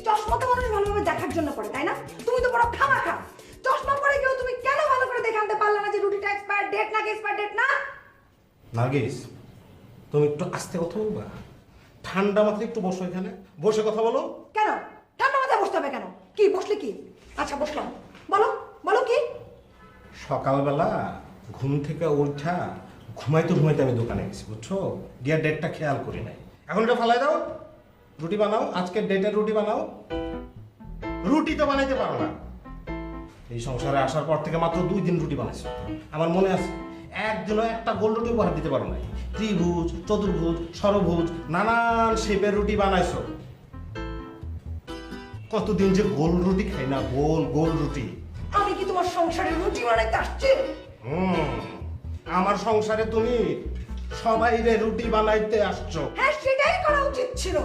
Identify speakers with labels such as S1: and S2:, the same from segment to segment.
S1: চশমা তো মানুষ ভালোভাবে দেখার জন্য পড়ে, তাই না? তুমি তো বড় খামাখা। চশমা পরে কেউ তুমি কেন ভালো করে দেখে আনতে পারলে না যে রুটিটা এক্সপায়ার ডেট না এক্সপায়ার ডেট না?
S2: নার্গিস, তুমি একটু আস্তে কথা বলবা? ঠান্ডা মাথায় একটু বসো, এখানে বসে কথা বলো।
S1: কেন ঠান্ডা মাথায় বসতে হবে কেন? কি বসলে কি? আচ্ছা বসলাম, বলো বলো কি?
S2: সকালবেলা ঘুম থেকে উঠা ঘুমাইতে ঘুমাইতে আমি দোকানে গেছি, বুঝছো? গিয়া ডেটটা খেয়াল করি নাই। এখন এটা ফালাই দাও, রুটি বানাও, আজকের ডেটের রুটি বানাও। রুটি তো বানাইতে পারো না। এই সংসারে আসার পর থেকে মাত্র 2 দিন রুটি বানাইছো, আমার মনে আছে। একদিনও একটা গোল রুটি উপহার দিতে পারো নাই। ত্রিভুজ, চতুর্ভুজ, ষড়ভুজ, নানান শেপের রুটি বানাইছো। কতদিন যে গোল রুটি খাই না, গোল গোল রুটি।
S1: আমি কি তোমার সংসারে রুটি বানাইতে আসছি?
S2: আমার সংসারে তুমি সবাইরে রুটি বানাইতে আসছো।
S1: হ্যাঁ, সেটাই করা উচিত ছিল।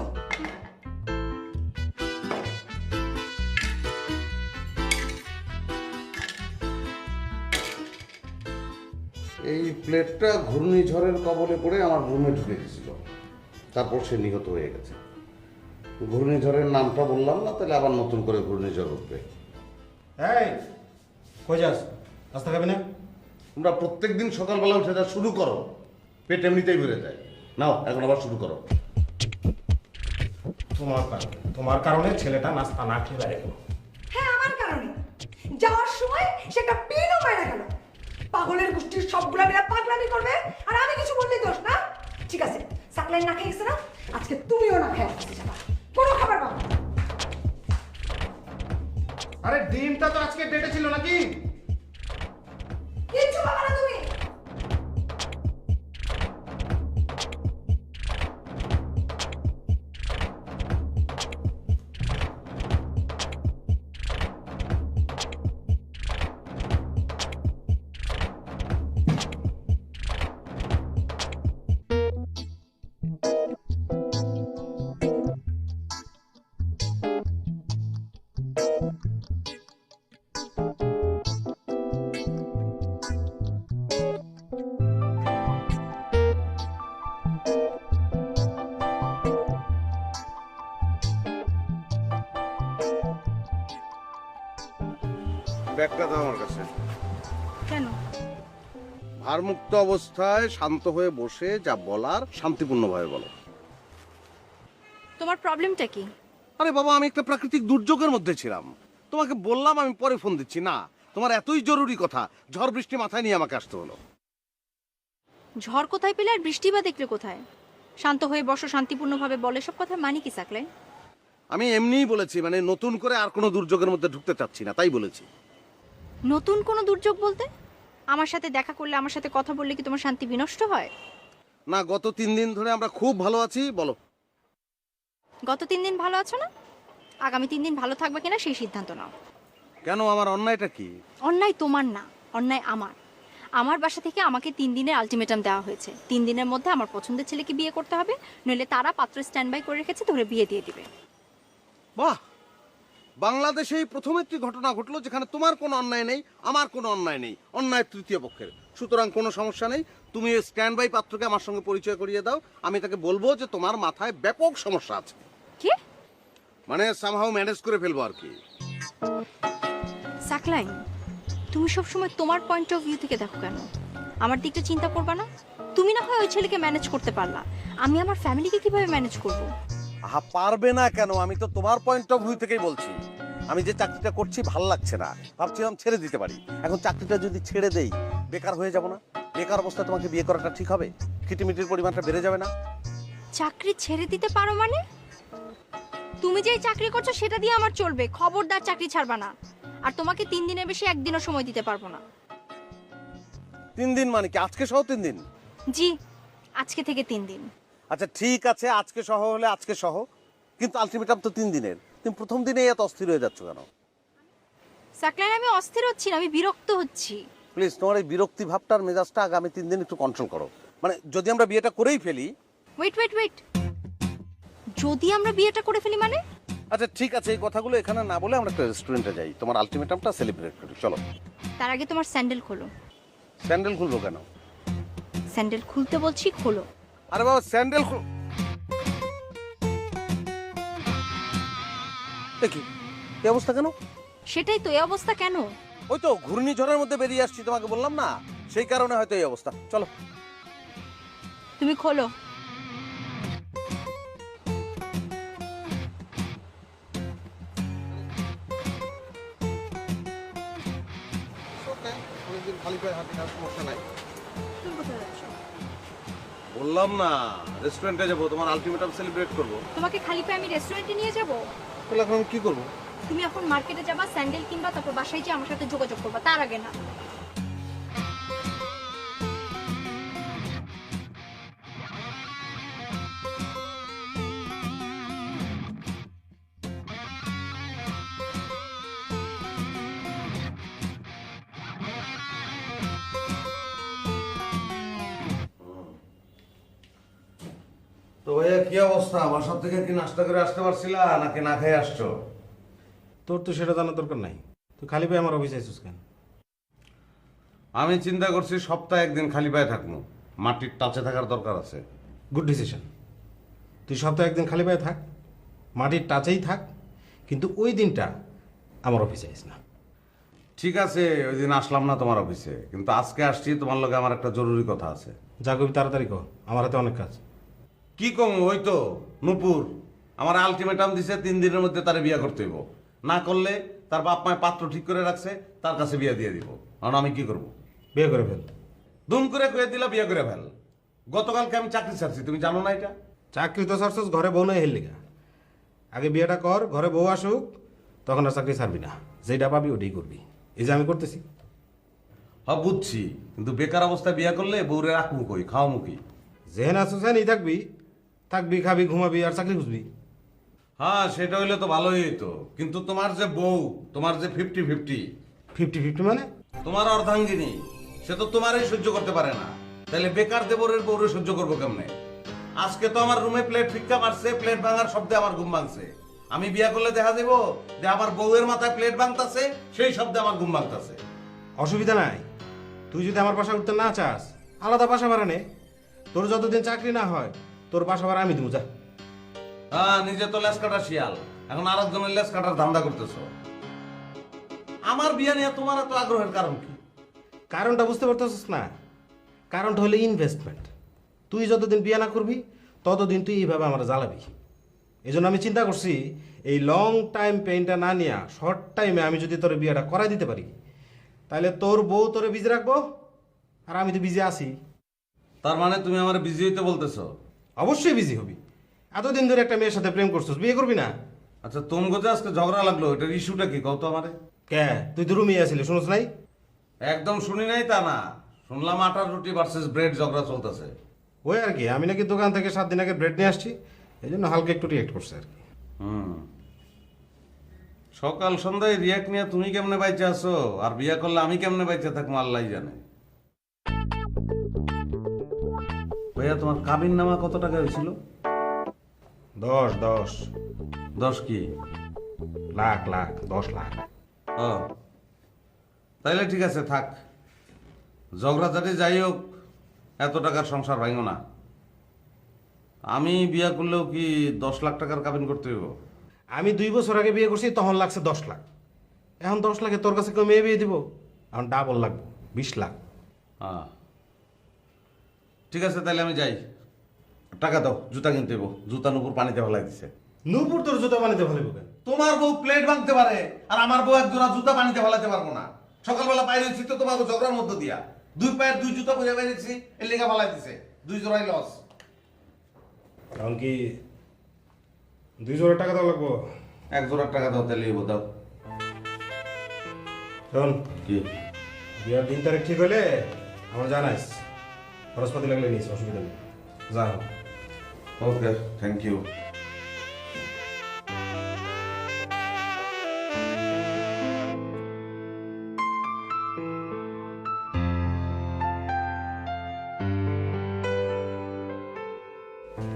S3: এই প্লেটটা ঘূর্ণিঝড়ের কবলে পড়ে আমার রুমে ঢুকে গেছিল, তারপর সে নিহত হয়ে গেছে। ঘূর্ণিঝড়ের নামটা বললাম না, তাহলে আবার নতুন করে ঘূর্ণিঝড় উঠবে।
S2: এই কই যাস? নাস্তা খাবি না?
S3: তোমরা প্রত্যেকদিন সকালবেলা উঠে যা শুরু করো, পেট এমনিতেই ভরে যায়। নাও এখন আবার শুরু করো।
S2: তোমার কারণে ছেলেটা নাস্তা না খেয়ে বাইরে গেল।
S1: হ্যাঁ, আমার কারণে। যাওয়ার সময় সেটা পিনও মেরে গেল। পাগলের গোষ্ঠীর সবগুলা মিলে পাগলামি করবে, আর আমি কিছু বললেই দোষ না? ঠিক আছে, সাকলাইন না খেয়ে গেছে না, আজকে তুমিও না খেয়ে আসতে যাবা। কোনো খাবার পাবো না।
S2: আরে ডিমটা তো আজকে ডেটে ছিল নাকি?
S1: কিচ্ছু পাবা না তুমি।
S3: ব্যাগটা দাও আমার কাছে।
S4: কেন?
S3: ভারমুক্ত অবস্থায় শান্ত হয়ে বসে যা বলার শান্তিপূর্ণভাবে বলো।
S4: তোমার প্রবলেমটা কি?
S3: আরে বাবা, আমি একটা প্রাকৃতিক দুর্যোগের মধ্যে ছিলাম। তোমাকে বললাম আমি পরে ফোন দিচ্ছি। না, তোমার এতই জরুরি কথা, ঝড় বৃষ্টি মাথায় নিয়ে আমাকে আসতে হলো।
S4: ঝড় কোথায় পেলে আর বৃষ্টি বা দেখলে কোথায়? শান্ত হয়ে বসো, শান্তিপূর্ণভাবে বলে, সব কথা মানি কি সাকলাইন?
S3: আমি এমনিই বলেছি, মানে নতুন করে আর কোনো দুর্যোগের মধ্যে ঢুকতে চাচ্ছি না, তাই বলেছি।
S4: নতুন কোনো দুর্যোগ বলতে? আমার সাথে দেখা করলে, আমার সাথে কথা বললে কি তোমার শান্তি বিনষ্ট হয়?
S3: না, গত 3 দিন ধরে আমরা খুব ভালো আছি। বলো।
S4: গত 3 দিন ভালো আছো না? আগামী 3 দিন ভালো থাকবে কিনা সেই সিদ্ধান্ত নাও।
S3: কেন, আমার অন্যায়টা কি?
S4: অন্যায় তোমার না, অন্যায় আমার। আমার বাসা থেকে আমাকে 3 দিনের আলটিমেটাম দেওয়া হয়েছে। 3 দিনের মধ্যে আমার পছন্দের ছেলেকে বিয়ে করতে হবে, নইলে তারা পাত্র স্ট্যান্ড বাই করে রেখেছে, ধরে বিয়ে দিয়ে দিবে।
S3: বাহ, বাংলাদেশেই প্রথম একটি ঘটনা ঘটলো যেখানে তোমার কোনো অন্যায় নেই, আমার কোনো অন্যায় নেই, অন্যায় তৃতীয় পক্ষের। সুতরাং কোনো সমস্যা নেই, তুমি স্ট্যান্ড বাই পাত্রকে আমার সঙ্গে পরিচয় করিয়ে দাও। আমি তাকে বলবো যে তোমার মাথায় ব্যাপক সমস্যা আছে।
S4: কি?
S3: মানে সামহাও ম্যানেজ করে ফেলবো আর কি।
S4: সাকলাইন, তুমি সবসময় তোমার পয়েন্ট অফ ভিউ থেকে দেখো কেন? আমার দিকটা চিন্তা করবা না? তুমি না হয় ওই ছেলেকে ম্যানেজ করতে পারলা, আমি আমার ফ্যামিলিকে কিভাবে ম্যানেজ করব?
S3: আহা, পারবে না কেন? আমি তো তোমার পয়েন্ট অফ ভিউ থেকেই বলছি। আমি যে চাকরিটা করছি ভাল লাগছে না, ভাবছিলাম ছেড়ে দিতে পারি। এখন চাকরিটা যদি ছেড়ে দেই, বেকার হয়ে যাব না? বেকার অবস্থায় তোমাকে বিয়ে করাটা ঠিক হবে? খিটিমিটির পরিমাণটা বেড়ে যাবে না?
S4: চাকরি ছেড়ে দিতে পারো মানে? তুমি যেই চাকরি করছো সেটা দিয়ে আমার চলবে, খবরদার চাকরি ছাড়বা না। আর তোমাকে 3 দিনের বেশি একদিনও সময় দিতে পারবো না।
S3: 3 দিন মানে কি আজকে সহ 3 দিন?
S4: জি, আজকে থেকে 3 দিন।
S3: আচ্ছা ঠিক আছে, আজকে সহ হলে আজকে সহ, কিন্তু আলটিমেটাম তো 3 দিনের। তুমি প্রথম দিনেই এত অস্থির হয়ে যাচ্ছ কেন?
S4: সাকলাইন, আমি অস্থির হচ্ছি না, আমি বিরক্ত হচ্ছি।
S3: প্লিজ তোমার এই বিরক্তি ভাবটার মেজাজটা আগামী 3 দিন একটু কন্ট্রোল করো। মানে যদি আমরা বিয়েটা করেই ফেলি।
S4: ওয়েট ওয়েট ওয়েট, যদি আমরা বিয়েটা করে ফেলি মানে?
S3: আচ্ছা ঠিক আছে, এই কথাগুলো এখানে না বলে আমরা একটা রেস্টুরেন্টে যাই, তোমার আলটিমেটামটা সেলিব্রেট করি। চলো।
S4: তার আগে তোমার স্যান্ডেল খোলো।
S3: স্যান্ডেল খুলবো কেন?
S4: স্যান্ডেল খুলতে বলছি, খোলো।
S3: আরে বাবা, স্যান্ডেল কি এই অবস্থা কেন?
S4: সেটাই তো, এই অবস্থা কেন?
S3: ওই তো ঘূর্ণিঝড়ের মধ্যে বেরিয়ে আসছি, তোমাকে বললাম না, সেই কারণে হয়তো এই অবস্থা। চলো।
S4: তুমি খোলো।
S3: খালি পায়ে হাঁটি না, সমস্যা নাই।
S4: তুমি কোথায় যাচ্ছ?
S3: বললাম না রেস্টুরেন্টে যাবো, তোমার আলটিমেটাম সেলিব্রেট করবো।
S4: তোমাকে খালি পায়ে আমি রেস্টুরেন্টে নিয়ে যাব?
S3: তাহলে এখন আমি কি করবো?
S4: তুমি এখন মার্কেটে যাবা, স্যান্ডেল কিনবা, তারপর বাসায় গিয়ে আমার সাথে যোগাযোগ করবা, তার আগে না।
S3: তো ভাইয়া কি অবস্থা? বাসার থেকে কি নাস্তা করে আসতে পারছিলা নাকি না খেয়ে আসছো?
S2: তোর তো সেটা জানার দরকার নাই, তুই খালি পায়ে আমার অফিসে আইছিস কেন?
S3: আমি চিন্তা করছি সপ্তাহে একদিন খালি পায়ে থাকবো, মাটির টাচে থাকার দরকার আছে।
S2: Good decision. তুই সপ্তাহে একদিন খালি পায়ে থাক, মাটির টাচেই থাক, কিন্তু ওই দিনটা আমার অফিসে আইস না।
S3: ঠিক আছে, ওই দিন আসলাম না তোমার অফিসে, কিন্তু আজকে আসছি, তোমার লগে আমার একটা জরুরি কথা আছে।
S2: যা কবি তাড়াতাড়ি কর, আমার হাতে অনেক কাজ।
S3: কি কম? ওই তো নূপুর আমার আলটিমেটাম দিছে 3 দিনের মধ্যে তারে বিয়ে করতে হইব, না করলে তার বাপ মায় পাত্র ঠিক করে রাখছে, তার কাছে বিয়ে দিয়ে দিব। কারণ আমি কি করব?
S2: বিয়ে করে ফেল।
S3: দুম করে কয়ে দিলা বিয়ে করে ফেল। গতকালকে আমি চাকরি ছাড়ছি, তুমি জানো না এটা?
S2: চাকরি তো সারছস, ঘরে বউ নাই হেললিগা। আগে বিয়েটা কর, ঘরে বউ আসুক, তখন আর চাকরি ছাড়বি না। যেটা পাবি ওটাই করবি, এই যে আমি করতেছি।
S3: হ্যাঁ বুঝছি, কিন্তু বেকার অবস্থায় বিয়ে করলে বউরে রাখবো কই, খাওয়া মুখি?
S2: যেহেন আসুস হ্যাঁ থাকবি, থাকবি, খাবি, ঘুমাবি, আর চাকরি খুঁজবি।
S3: হ্যাঁ সেটা হইলে তো ভালোই হইতো, কিন্তু তোমার যে বউ, তোমার যে 50-50,
S2: 50-50 মানে?
S3: তোমার অর্ধাঙ্গিনী, সে তো তোমারই সহ্য করতে পারে না, তাহলে বেকার দেবরের বউরে সহ্য করবো কেমনে? আজকে তো আমার রুমে প্লেট ফিক্কা মারছে, প্লেট ভাঙার শব্দে আমার ঘুম ভাঙছে। আমি বিয়া করলে দেখা দেব যে আমার বউয়ের মাথায় প্লেট ভাঙতাছে, সেই শব্দে আমার ঘুম ভাঙতাছে।
S2: অসুবিধা নাই, তুই যদি আমার বাসা উঠতে না চাস, আলাদা বাসা ভাড়া নে। তোর যতদিন চাকরি না হয়, তোর বাসা ভাড়া আমি দেবো, যা।
S3: হ্যাঁ, নিজে তো লেস কাটার শিয়াল, এখন আর একজনের লেস কাটার ধান্দা করতেছ। আমার বিয়া নিয়ে তোমার এত আগ্রহের কারণ কি?
S2: কারণটা বুঝতে পারতেছিস না? কারণটা হলো ইনভেস্টমেন্ট। তুই যতদিন বিয়ে না করবি, ততদিন তুই এইভাবে আমার জ্বালাবি। এই জন্য আমি চিন্তা করছি, এই লং টাইম পেইনটা না নিয়ে শর্ট টাইমে আমি যদি তোর বিয়েটা করাই দিতে পারি, তাহলে তোর বউ তোরে বিজি রাখবো, আর আমি তো বিজি আছি।
S3: তার মানে তুমি আমার বিজি হইতে বলতেছো?
S2: অবশ্যই বিজি হবি। এতদিন ধরে একটা মেয়ের সাথে প্রেম করছিস, বিয়ে করবি না?
S3: আচ্ছা, তোমগো যে আজকে ঝগড়া লাগলো, এটার ইস্যুটা কি কও তো আমারে?
S2: কে? তুই তো রুমিয়ে আসিলি, শুনোস নাই?
S3: একদম শুনি নাই তা না, শুনলাম আটার রুটি ভার্সেস ব্রেড ঝগড়া চলতেছে।
S2: ওই আর কি, আমি নাকি দোকান থেকে 7 দিন আগে ব্রেড নিয়ে আসছি, এই জন্য হালকা একটু রিয়েক্ট করছে আর কি।
S3: সকাল সন্ধ্যায় রিয়াক্ট নিয়ে তুমি কেমনে বাইচে আছো, আর বিয়া করলে আমি কেমনে বাইচে থাকবো আল্লাহ জানে। ভাইয়া, তোমার কাবিন নামা কত টাকা হয়েছিল?
S2: 10
S3: 10 কি?
S2: লাখ, 10 লাখ।
S3: ও তাইলে ঠিক আছে, থাক। ঝগড়াঝাটি যাই হোক, এত টাকার সংসার ভাঙো না। আমি বিয়া করলেও কি 10 লাখ টাকার কাবিন করতে হইব?
S2: আমি 2 বছর আগে বিয়ে করছি, তখন লাগছে 10 লাখ। এখন 10 লাখে তোর কাছে কেউ মেয়ে বিয়ে দিব? এখন ডাবল লাগবে, 20 লাখ।
S3: হ্যাঁ ঠিক আছে, তাহলে আমি যাই। টাকা দাও, জুতা কিনতে হইব। জুতা নুপুর পানিতে ফেলাই দিছে।
S2: নূপুর তোর জুতা বানাতে ভালো কেন?
S3: তোমার বউ প্লেট ভাঙতে পারে, আর আমার বউ এক জোড়া জুতা পানিতে ফেলাতে পারবো না। সকালবেলা বাইরে হয়েছি তো তোমার ঝগড়ার মধ্য দিয়া 2 পায়ের 2 জুতা পরে বাইরেছি, এর লেগা ফেলাই দিছে। 2 জোড়াই লস।
S2: এখন কি 2 জোড়া টাকা দেওয়া লাগবো?
S3: 1 জোড়ার টাকা দাও, তাহলে হইব। দাও।
S2: শোন,
S3: কি?
S2: বিয়ার দিন তারিখ ঠিক হলে আমার জানাইস, খরচপাতি লাগলে নিস, অসুবিধা নেই। যা।
S3: ওকে, থ্যাংক ইউ।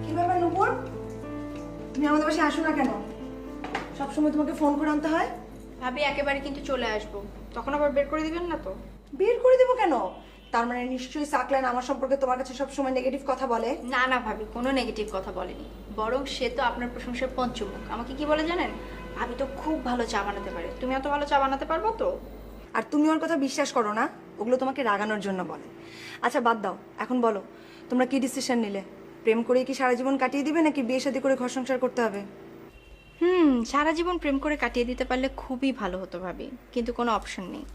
S1: কি ব্যাপার নূপুর, তুমি আমাদের বাসায় আসো না কেন? সবসময় তোমাকে ফোন করে আনতে হয়।
S4: ভাবি একেবারে কিন্তু চলে আসবো, তখন আবার বের করে দিবেন না তো?
S1: বের করে দেবো কেন? তার মানে নিশ্চয়ই সাকলাইন আমার সম্পর্কে তোমার কাছে সবসময় নেগেটিভ কথা বলে।
S4: না না ভাবি, কোনো নেগেটিভ কথা বলেনি, বরং সে তো আপনার প্রশংসার পঞ্চমুখ। আমাকে কি বলে জানেন? ভাবি তো খুব ভালো চা বানাতে পারে, তুমি এত ভালো চা বানাতে পারবো তো?
S1: আর তুমি ওর কথা বিশ্বাস করো না, ওগুলো তোমাকে রাগানোর জন্য বলে। আচ্ছা বাদ দাও, এখন বলো তোমরা কি ডিসিশন নিলে? প্রেম করে কি সারা জীবন কাটিয়ে দিবে নাকি বিয়ে শাদী করে ঘর সংসার করতে হবে?
S4: সারা জীবন প্রেম করে কাটিয়ে দিতে পারলে খুবই ভালো হতো ভাবি, কিন্তু কোনো অপশন নেই।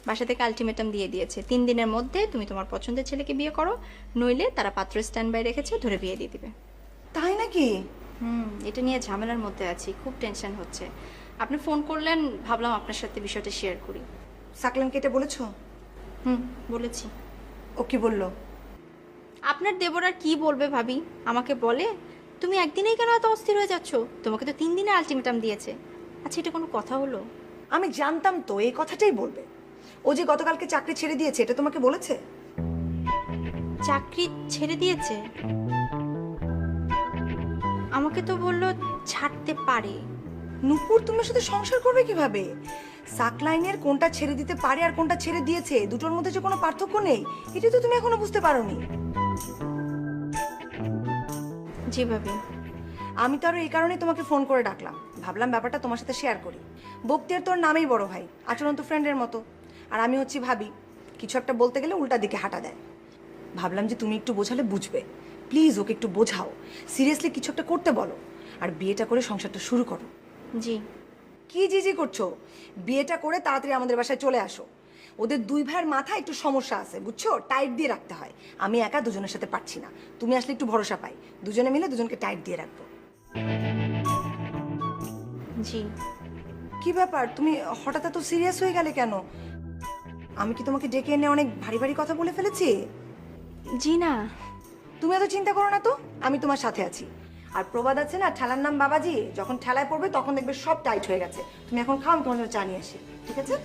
S4: বাসা থেকে আলটিমেটাম দিয়ে দিয়েছে, 3 দিনের মধ্যে তুমি তোমার পছন্দের ছেলেকে বিয়ে করো, নইলে তারা পাত্র স্ট্যান্ড বাই রেখেছে, ধরে বিয়ে দিয়ে দিবে।
S1: তাই নাকি?
S4: এটা নিয়ে ঝামেলার মধ্যে আছি, খুব টেনশন হচ্ছে। আপনি ফোন করলেন, ভাবলাম আপনার সাথে বিষয়টা শেয়ার করি।
S1: সাকলানকে এটা বলেছো?
S4: বলেছি।
S1: ও কি বললো?
S4: আপনার দেবর আর কি বলবে ভাবি, আমাকে বলে তুমি একদিনেই কেন এত অস্থির হয়ে যাচ্ছ, তোমাকে তো 3 দিনের আলটিমেটাম দিয়েছে। আচ্ছা এটা কোনো কথা হলো?
S1: আমি জানতাম তো এই কথাটাই বলবে। ও যে গতকালকে চাকরি ছেড়ে দিয়েছে এটা তোমাকে বলেছে?
S4: চাকরি ছেড়ে দিয়েছে? আমাকে তো বললো ছাড়তে পারে।
S1: নুপুর তুমি ওর সাথে সংসার করবে কিভাবে? সাকলাইনের কোনটা ছেড়ে দিতে পারে আর কোনটা ছেড়ে দিয়েছে দুটোর মধ্যে যে কোনো পার্থক্য নেই, এটা তো তুমি এখনো বুঝতে পারোনি।
S4: জি ভাবি।
S1: আমি তো আরো এই কারণেই তোমাকে ফোন করে ডাকলাম, ভাবলাম ব্যাপারটা তোমার সাথে শেয়ার করি। বক্তিয়ার তোর নামেই বড় ভাই, আচরণ তো ফ্রেন্ডের মতো, আর আমি হচ্ছি ভাবি, কিছু একটা বলতে গেলে উল্টা দিকে হাঁটা দেয়। ভাবলাম যে তুমি একটু বোঝালে বুঝবে, প্লিজ ওকে একটু বোঝাও, সিরিয়াসলি কিছু একটা করতে বলো, আর বিয়েটা করে সংসারটা শুরু করো।
S4: জি।
S1: কি জি জি করছো? বিয়েটা করে তাড়াতাড়ি আমাদের বাসায় চলে আসো। ওদের 2 ভাইয়ের মাথায় একটু সমস্যা আছে বুঝছো, টাইট দিয়ে রাখতে হয়। আমি একা দুজনের সাথে পারছি না, তুমি আসলে একটু ভরসা পাই, দুজনে মিলে দুজনকে টাইট দিয়ে রাখবো।
S4: জি।
S1: কি ব্যাপার, তুমি হঠাৎ এত সিরিয়াস হয়ে গেলে কেন? আমি কি তোমাকে ডেকে এনে অনেক ভারী ভারী কথা বলে ফেলেছি?
S4: জি না।
S1: তুমি এত চিন্তা করো না তো, আমি তোমার সাথে আছি। আর প্রবাদ আছে না, ঠেলার নাম বাবাজি, যখন ঠেলায় পড়বে তখন দেখবে সব টাইট হয়ে গেছে। তুমি এখন খাও, আমি তোমার জন্য চা নিয়ে আসি, ঠিক আছে?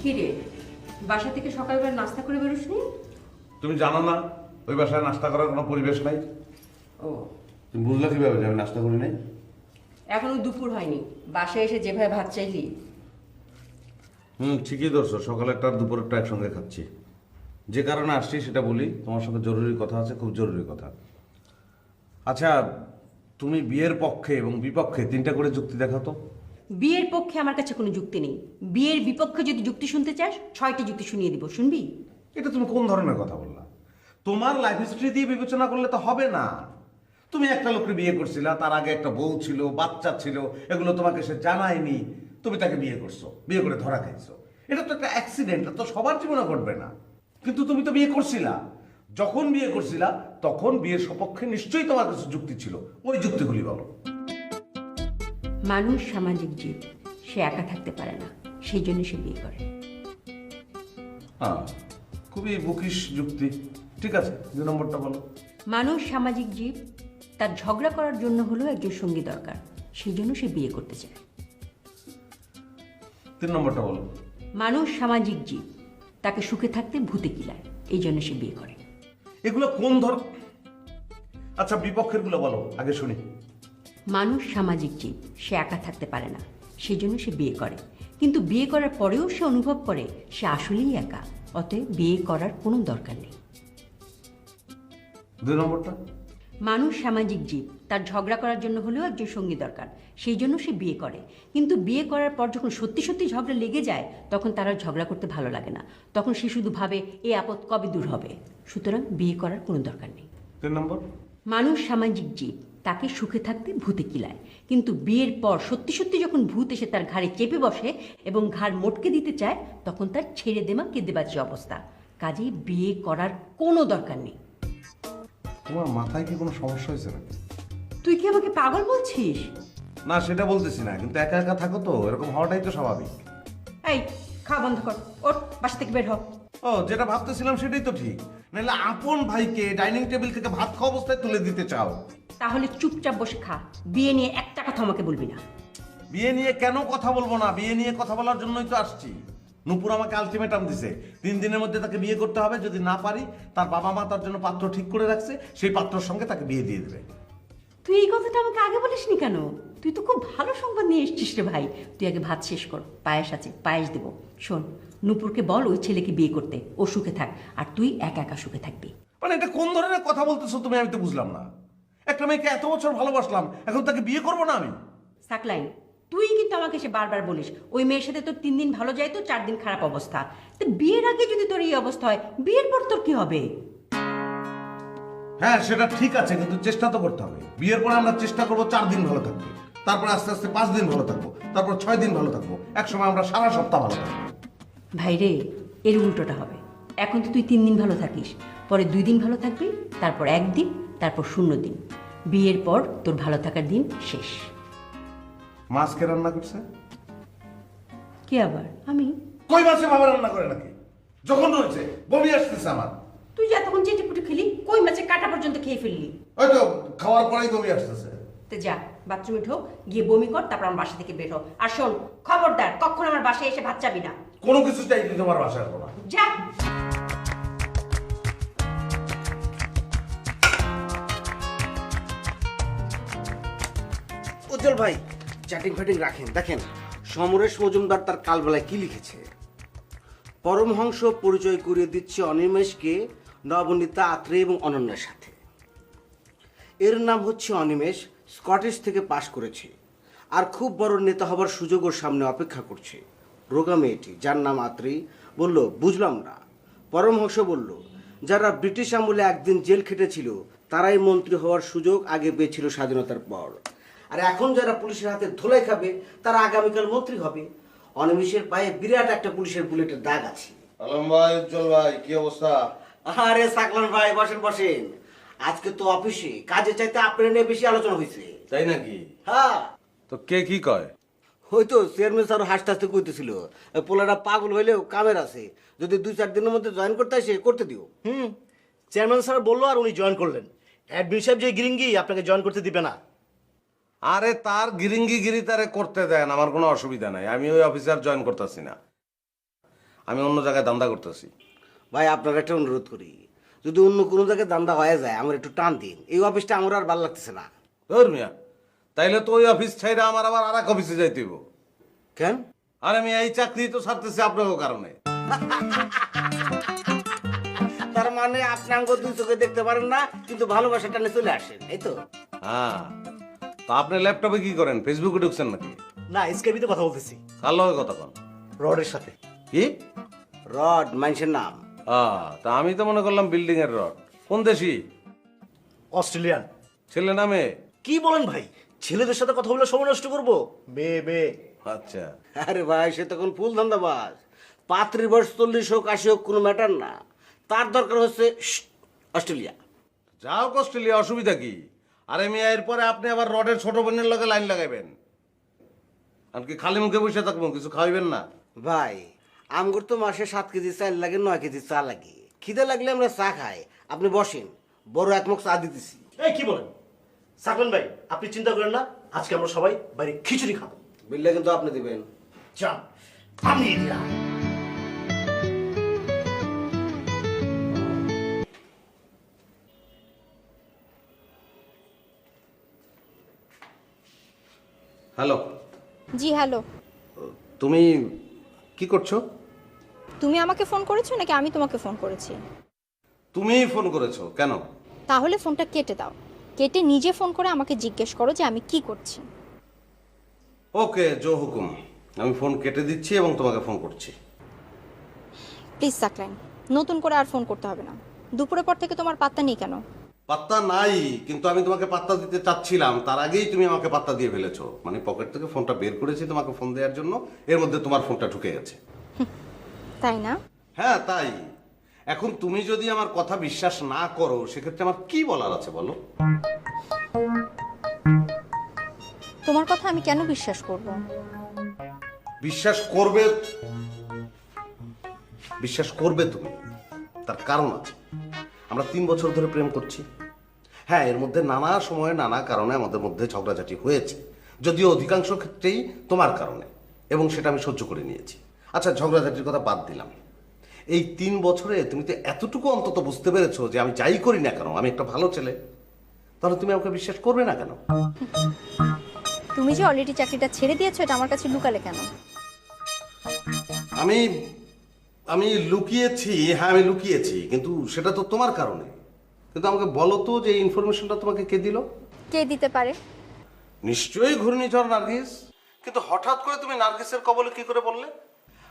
S5: কি রে, বাসা থেকে সকালবেলা নাস্তা করে বেরোসনি?
S3: তুমি জানো না ওই বাসায় নাস্তা করার কোনো পরিবেশ নাই?
S5: ও,
S3: তুমি বুঝলে কিভাবে যে আমি নাস্তা করি নাই?
S5: এখনো দুপুর হয়নি, বাসায় এসে যেভাবে ভাত চাইলি।
S3: ঠিকই ধরছো, সকালেরটা আর দুপুরেরটা একসঙ্গে খাচ্ছি। যে কারণে আসছি সেটা বলি, তোমার সাথে জরুরি কথা আছে, খুব জরুরি কথা। আচ্ছা, তুমি বিয়ের পক্ষে এবং বিপক্ষে 3টা করে যুক্তি দেখাতো।
S5: বিয়ের পক্ষে আমার কাছে কোনো যুক্তি নেই, বিয়ের বিপক্ষে যদি যুক্তি শুনতে চাস 6টি যুক্তি শুনিয়ে দিব, শুনবি?
S3: এটা তুমি কোন ধরনের কথা বললা? তোমার লাইফ হিস্ট্রি দিয়ে বিবেচনা করলে তো হবে না। তুমি একটা লোককে বিয়ে করছিলা, তার আগে একটা বউ ছিল, বাচ্চা ছিল, এগুলো তোমাকে সে জানায়নি, তুমি তাকে বিয়ে করছো, বিয়ে করে ধরা খাইছো। এটা তো একটা অ্যাক্সিডেন্ট, এটা তো সবার জীবনে ঘটবে না। কিন্তু তুমি তো বিয়ে করছিলা, যখন বিয়ে করছিলা তখন বিয়ের সপক্ষে নিশ্চয়ই তোমার কাছে যুক্তি ছিল, ওই যুক্তিগুলি বলো।
S5: মানুষ সামাজিক জীব, সে একা থাকতে পারে না, সেই জন্য সে বিয়ে করে।
S3: হ্যাঁ, খুবই বুকিশ যুক্তি। ঠিক আছে, 2 নম্বরটা বলো।
S5: মানুষ সামাজিক জীব, তার ঝগড়া করার জন্য হলেও একজন সঙ্গী দরকার, সেই জন্য সে বিয়ে করতে চায়।
S3: 3 নম্বরটা বলো।
S5: মানুষ সামাজিক জীব, তাকে সুখে থাকতে ভূতে কিলায়, এই জন্য সে বিয়ে করে।
S3: এগুলো কোন ধর? আচ্ছা, বিপক্ষের গুলো বলো, আগে শুনি।
S5: মানুষ সামাজিক জীব, সে একা থাকতে পারে না, সেই জন্য সে বিয়ে করে, কিন্তু বিয়ে করার পরেও সে অনুভব করে সে আসলেই একা, অতএব বিয়ে করার কোনো দরকার নেই।
S3: 2 নম্বরটা?
S5: মানুষ সামাজিক জীব, তার ঝগড়া করার জন্য হলেও একজন সঙ্গী দরকার, সেই জন্য সে বিয়ে করে, কিন্তু বিয়ে করার পর যখন সত্যি সত্যি ঝগড়া লেগে যায় তখন তার আর ঝগড়া করতে ভালো লাগে না, তখন সে শুধু ভাবে এই আপদ কবে দূর হবে, সুতরাং বিয়ে করার কোনো দরকার নেই।
S3: 3 নম্বর?
S5: মানুষ সামাজিক জীব, তাকে সুখে থাকতে ভূতে কিলায়, কিন্তু বিয়ের পর সত্যি সত্যি যখন ভূত এসে তার ঘাড়ে চেপে বসে এবং ঘাড় মোটকে দিতে চায় তখন তার ছেড়ে দেমা কেঁদে বাঁচে অবস্থা, কাজেই বিয়ে করার কোনো দরকার নেই।
S3: তোমার মাথায় কি কোনো সমস্যা হয়েছে না?
S5: তুই কি আমাকে পাগল বলছিস?
S3: না, সেটা বলতেছি না, কিন্তু একা একা থাকো তো, এরকম হওয়াটাই তো স্বাভাবিক।
S5: এই, খাওয়া বন্ধ কর, ওঠ বাসা থেকে বের হ।
S3: ও, যেটা ভাবতেছিলাম সেটাই তো ঠিক, নাহলে আপন ভাইকে ডাইনিং টেবিল থেকে ভাত খাওয়া অবস্থায় তুলে দিতে চাও।
S5: তাহলে চুপচাপ বসে খা, বিয়ে নিয়ে একটা কথা আমাকে বলবি না।
S3: বিয়ে নিয়ে কেন কথা বলবো না? বিয়ে নিয়ে কথা বলার জন্যই তো আসছি। নূপুর আমাকে আলটিমেটাম দিছে 3 দিনের মধ্যে তাকে বিয়ে করতে হবে, যদি না পারি তার বাবা মা তার জন্য পাত্র ঠিক করে রাখছে, সেই পাত্রের সঙ্গে তাকে বিয়ে দিয়ে দেবে।
S5: তুই এই কথাটা আমাকে আগে বলিসনি কেন? তুই তো খুব ভালো সংবাদ নিয়ে এসছিস রে ভাই। তুই আগে ভাত শেষ কর, পায়েস আছে, পায়েস দেবো। শোন, নূপুরকে বল ওই ছেলেকে বিয়ে করতে, ও সুখে থাক, আর তুই একা একা সুখে থাকবি।
S3: মানে এটা কোন ধরনের কথা বলতেছো তুমি, আমি তো বুঝলাম না। একটা মেয়েকে এত বছর ভালোবাসলাম, এখন তাকে বিয়ে করবো না আমি?
S5: সাকলাইন, তুই কিন্তু আমাকে সে বারবার বলিস ওই মেয়ের সাথে তোর 3 দিন ভালো যায় তো 4 দিন খারাপ অবস্থা। তো বিয়ের আগে যদি তোর এই অবস্থা হয়, বিয়ের পর তোর কি হবে?
S3: হ্যাঁ সেটা ঠিক আছে, কিন্তু চেষ্টা তো করতে হবে। বিয়ের পরে আমরা চেষ্টা করবো 4 দিন ভালো থাকবে, তারপরে আস্তে আস্তে 5 দিন ভালো থাকবো, তারপর 6 দিন ভালো থাকবো, একসময় আমরা সারা সপ্তাহ ভালো থাকবো।
S5: ভাই রে, এর উল্টোটা হবে। এখন তো তুই 3 দিন ভালো থাকিস, পরে 2 দিন ভালো থাকবি, তারপর 1 দিন, তারপর 0 দিন। বিয়ের পর তোর ভালো থাকার দিন শেষ।
S3: মাছ কে রান্না করছে?
S5: কি আবার? আমি?
S3: কই মাছে বাবা রান্না করে নাকি? যখন রয়েছে বমি আসতেছে আমার।
S5: তুই যা তখন চেটেপুটে খেলি, কই মাছে কাটা পর্যন্ত খেয়ে ফেললি।
S3: ওই তো খাওয়ার পরেই বমি আসতেছে।
S5: তো যা বাথরুমে ঢোক, গিয়ে বমি কর, তারপর আমার বাসা থেকে বের হ। আর শোন, খবরদার কখন আমার বাসায় এসে ভাত চাবি না।
S3: কোনো কিছু চাইলে তোমার বাসায় আসবো না।
S5: যা।
S6: উজ্জ্বল ভাই, চ্যাটিং ফ্যাটিং রাখেন। দেখেন সমরেশ মজুমদার তার কালবেলায় কি লিখেছে। পরমহংস পরিচয় করিয়ে দিচ্ছে অনিমেষকে নবনীতা, আত্রে এবং অনন্যার সাথে। এর নাম হচ্ছে অনিমেষ, স্কটিশ থেকে পাশ করেছে, আর খুব বড় নেতা হবার সুযোগ ওর সামনে অপেক্ষা করছে। রোগা মেয়েটি যার নাম আত্রি বলল, বুঝলাম না। পরমহংস বলল, যারা ব্রিটিশ আমলে একদিন জেল খেটেছিল তারাই মন্ত্রী হওয়ার সুযোগ আগে পেয়েছিল স্বাধীনতার পর, আর এখন যারা পুলিশের হাতে ধুলাই খাবে তারা আগামীকাল মন্ত্রী হবে। অনিমেষের পায়ে বিরাট একটা পুলিশের বুলেটের দাগ আছে।
S3: আলম ভাই, উজ্জ্বল ভাই, কি অবস্থা?
S6: আরে সাকলান ভাই, বসেন বসেন। আজকে তো অফিসে কাজের চাইতে আপনার নিয়ে বেশি আলোচনা হয়েছে।
S3: তাই নাকি?
S6: হ্যাঁ,
S3: তো কে কি কয়?
S6: হয়তো চেয়ারম্যান স্যার হাসতে হাসতে কইতেছিল, পোলাটা পাগল হইলেও কামের আছে, যদি 2-4 দিনের মধ্যে জয়েন করতে আসে করতে দিও।
S7: চেয়ারম্যান স্যার বললো আর উনি জয়েন করলেন। অ্যাডমিন সাহেব যে গিরিঙ্গি আপনাকে জয়েন করতে দিবে না।
S3: আরে তার গিরিঙ্গি গিরি তারে করতে দেন, আমার কোনো অসুবিধা নাই। আমি ওই অফিসার জয়েন করতেছি না, আমি অন্য জায়গায় দান্দা করতেছি।
S6: ভাই আপনার একটা অনুরোধ করি, যদি অন্য কোনো জায়গায় দান্দা হয়ে যায় আমার একটু টান দিন। এই অফিসটা আমার আর ভালো লাগতেছে না।
S3: ধর মিয়া, তাইলে তো ওই অফিস ছাইরা আমার আবার আর এক অফিসে যাইতে হইব।
S6: কেন?
S3: আর আমি এই চাকরি তো ছাড়তেছি আপনাকে কারণে।
S6: তার মানে আপনি আঙ্গ 2 চোখে দেখতে পারেন না, কিন্তু ভালোবাসা টানে চলে আসেন, এই তো?
S3: হ্যাঁ, তো আপনি ল্যাপটপে কি করেন? ফেসবুকে ঢুকছেন নাকি?
S7: না, এসকেবিতে কথা বলতেছি
S3: কার লগে কথা কন?
S7: রডের সাথে।
S3: কি
S6: রড মানুষের নাম?
S3: তা আমি তো মনে করলাম বিল্ডিং এর রড। কোন দেশি?
S7: অস্ট্রেলিয়ান।
S3: ছেলে নামে?
S7: কি বলেন ভাই, ছেলেদের সাথে কথা বলে সময় নষ্ট করবো? মেয়ে মেয়ে।
S3: আচ্ছা,
S6: আরে ভাই, সে তখন ফুল ধান্দাবাজ। পাত্রীর বয়স 40 হোক 80 হোক কোনো ম্যাটার না, তার দরকার হচ্ছে অস্ট্রেলিয়া।
S3: যাও অস্ট্রেলিয়া, অসুবিধা কি? আরে মিয়া, এরপরে আপনি আবার রডের ছোট বোনের লগে লাইন লাগাইবেন, এমনকি খালি মুখে বসে থাকবো, কিছু খাওয়াইবেন না।
S6: ভাই আমগর তো মাসে 7 কেজি চাল লাগে, 9 কেজি চা লাগে। খিদে লাগলে আমরা চা খাই। আপনি বসেন, বড় এক মুখ চা দিতেছি।
S7: এই কি বলেন সাকলান ভাই, আপনি চিন্তা করেন না, আজকে আমরা সবাই বাইরে খিচুড়ি খাবো।
S6: বিলটা কিন্তু আপনি দিবেন।
S7: যান, আমি দিলাম।
S3: হ্যালো।
S4: জি হ্যালো।
S3: তুমি কি করছো?
S4: তুমি আমাকে ফোন করেছো নাকি আমি তোমাকে ফোন করেছি?
S3: তুমিই ফোন করেছো, কেন?
S4: তাহলে ফোনটা কেটে দাও, কেটে নিজে ফোন করে আমাকে জিজ্ঞেস করো যে আমি কি করছি।
S3: ওকে, জো হুকুম। আমি ফোন কেটে দিচ্ছি এবং তোমাকে ফোন করছি।
S4: প্লিজ সাকলাইন, নতুন করে আর ফোন করতে হবে না। দুপুরের পর থেকে তোমার পাত্তা নেই কেন?
S3: পাত্তা নাই, কিন্তু আমি তোমাকে পাত্তা দিতে চাচ্ছিলাম, তার আগেই তুমি আমাকে পাত্তা দিয়ে ফেলেছো। মানে পকেট থেকে ফোনটা বের করেছি তোমাকে ফোন দেওয়ার জন্য, এর মধ্যে তোমার ফোনটা ঢুকে গেছে।
S4: তাই না?
S3: হ্যাঁ তাই। এখন তুমি যদি আমার কথা বিশ্বাস না করো, সেক্ষেত্রে আমার কি বলার আছে বলো?
S4: তোমার কথা আমি কেন বিশ্বাস করব?
S3: বিশ্বাস করবে, বিশ্বাস করবে তুমি, তার কারণ আছে। আমরা 3 বছর ধরে প্রেম করছি। হ্যাঁ, এর মধ্যে নানা সময়ে নানা কারণে আমাদের মধ্যে ঝগড়াঝাটি হয়েছে, যদিও অধিকাংশ ক্ষেত্রেই তোমার কারণে, এবং সেটা আমি সহ্য করে নিয়েছি। আচ্ছা, ঝগড়াঝাটির কথা বাদ দিলাম। এই 3 বছরে তুমি তো এতটুকু অন্তত বুঝতে পেরেছো যে আমি যাই করি না কেন আমি একটা ভালো ছেলে, তাহলে তুমি আমাকে বিশ্বাস করবে না কেন?
S4: তুমি যে অলরেডি চাকরিটা ছেড়ে দিয়েছো এটা আমার কাছে লুকালে কেন?
S3: আমি আমি লুকিয়েছি, হ্যাঁ আমি লুকিয়েছি, কিন্তু সেটা তো তোমার কারণে। কিন্তু আমাকে বলো তো যে এই ইনফরমেশনটা তোমাকে কে দিল?
S4: কে দিতে পারে?
S3: নিশ্চয়ই ঘূর্ণিঝড় নার্গিস। কিন্তু হঠাৎ করে তুমি নার্গিসের কবলে কি করে বললে?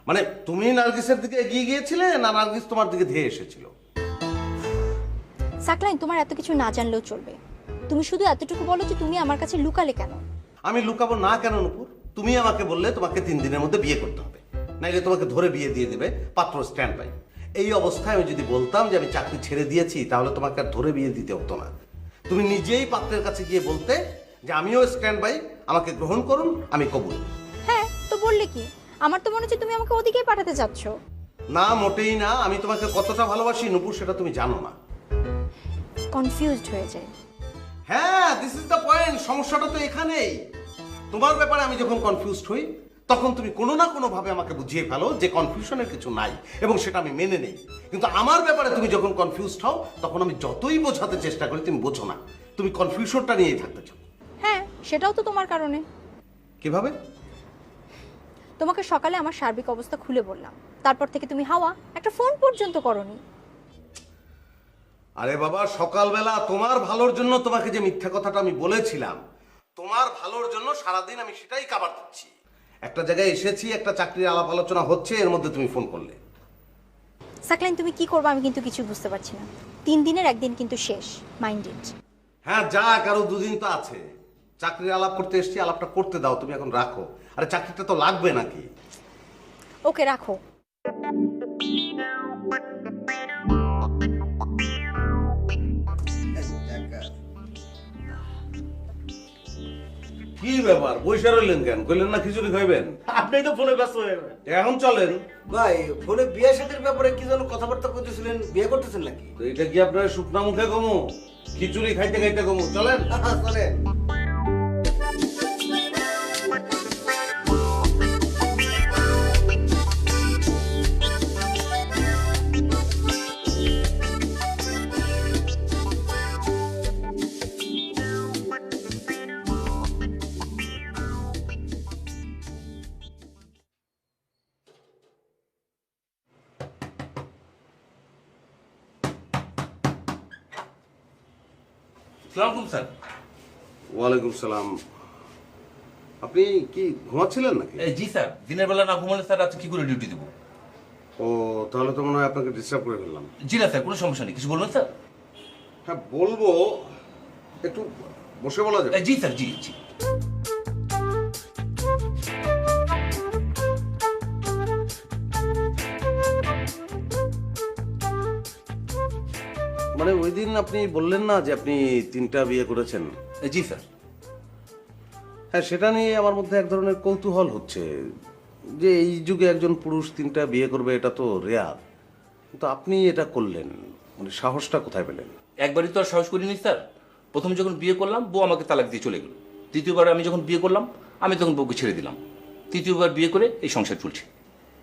S3: মানে তুমি নার্গিসের দিকে এগিয়ে গিয়েছিলে না নার্গিস তোমার দিকে ধেয়ে এসেছিল?
S4: সাকলাইন, তোমার এত কিছু না জানলেও চলবে। তুমি শুধু এতটুকু বলো যে তুমি আমার কাছে লুকালে কেন।
S3: আমি লুকাবো না কেন নূপুর? তুমি আমাকে বললে তোমাকে 3 দিনের মধ্যে বিয়ে করতে হবে, নাইলে তোমাকে ধরে বিয়ে দিয়ে দেবে পাত্র স্ট্যান্ড বাই। এই অবস্থায় আমি যদি বলতাম যে আমি চাকরি ছেড়ে দিয়েছি, তাহলে তোমাকে আর ধরে বিয়ে দিতে হতো না। তুমি নিজেই পাত্রের কাছে গিয়ে বলতে যে আমিও স্ট্যান্ড বাই, আমাকে গ্রহণ করুন, আমি কবুল।
S4: হ্যাঁ, তো বললে কি? আমার তো মনে হচ্ছে তুমি আমাকে ওদিকেই পাঠাতে চাচ্ছ।
S3: না, মোটেই না। আমি তোমাকে কতটা ভালোবাসি নূপুর সেটা তুমি জানো না।
S4: কনফিউজড হয়ে যায়।
S3: হ্যাঁ, দিস ইজ দ্য পয়েন্ট। সমস্যাটা তো এখানেই। তোমার ব্যাপারে আমি যখন কনফিউজড হই, তখন তুমি কোনো না কোনো ভাবে আমাকে বুঝিয়ে ফেলো যে কনফিউশনের কিছু নাই, এবং সেটা আমি মেনে নেই। কিন্তু আমার ব্যাপারে তুমি যখন কনফিউজড হও, তখন আমি যতই বোঝাতে চেষ্টা করি তুমি বোঝো না। তুমি কনফিউশনটা নিয়েই থাকতে চাও।
S4: হ্যাঁ, সেটাও তো তোমার কারণে।
S3: কিভাবে?
S4: তোমাকে সকালে আমার সার্বিক অবস্থা খুলে বললাম, তারপর থেকে তুমি হাওয়া, একটা ফোন পর্যন্ত করনি।
S3: আরে বাবা, সকালবেলা তোমার ভালোর জন্য তোমাকে যে মিথ্যা কথাটা আমি বলেছিলাম, তোমার ভালোর জন্য সারাদিন আমি সেটাই কাবার দিচ্ছি। একটা জায়গায় এসেছি, একটা চাকরির আলাপ আলোচনা হচ্ছে, এর মধ্যে তুমি ফোন করলে।
S4: সাকলাইন, তুমি কি করবে আমি কিন্তু কিছু বুঝতে পারছি না। 3 দিনের একদিন কিন্তু শেষ, মাইন্ড ইট।
S3: হ্যাঁ, যা আরো 2 দিন তো আছে। চাকরির আলাপ করতে এসেছি, আলাপটা করতে দাও, তুমি এখন রাখো। আরে চাকরিটা তো লাগবে নাকি?
S4: ওকে, রাখো।
S3: কি ব্যাপার, বৈশা রইলেন কেন? কইলেন না খিচুড়ি খাইবেন?
S7: আপনি তো ফোনে ব্যস্ত হয়ে গেলেন।
S3: এখন চলেন।
S6: ভাই, ফোনে বিয়ে শাদীর ব্যাপারে কি যেন কথাবার্তা করতেছিলেন, বিয়ে করতেছেন নাকি?
S3: তো এটা কি আপনার শুকনা মুখে কমু, খিচুড়ি খাইতে খাইতে কমু? চলেন।
S6: চলেন।
S8: সালামালাইকুম স্যার।
S3: ওয়ালাইকুম সালাম। আপনি কি ঘুমাচ্ছিলেন নাকি?
S8: জি স্যার, দিনের বেলা না ঘুমালে স্যার রাতে কি করে ডিউটি দেবো?
S3: ও, তাহলে তো মনে হয় আপনাকে ডিস্টার্ব করে ফেললাম।
S8: জি না স্যার, কোনো সমস্যা নেই। কিছু বলবেন স্যার?
S3: হ্যাঁ বলবো, একটু বসে বলা যাবে?
S8: জি স্যার, জি জি।
S3: মানে ওই দিন আপনি বললেন না যে আপনি 3টা বিয়ে করেছেন?
S8: জি স্যার।
S3: হ্যাঁ, সেটা নিয়ে আমার মধ্যে এক ধরনের কৌতূহল হচ্ছে যে এই যুগে একজন পুরুষ 3টা বিয়ে করবে, এটা তো রেয়ার। কিন্তু আপনি এটা করলেন, মানে সাহসটা কোথায় পেলেন?
S8: একবারই তো আর সাহস করিনি স্যার। প্রথম যখন বিয়ে করলাম, বউ আমাকে তালাক দিয়ে চলে গেল। দ্বিতীয়বার আমি যখন বিয়ে করলাম, আমি তখন বউকে ছেড়ে দিলাম। তৃতীয়বার বিয়ে করে এই সংসার চলছে।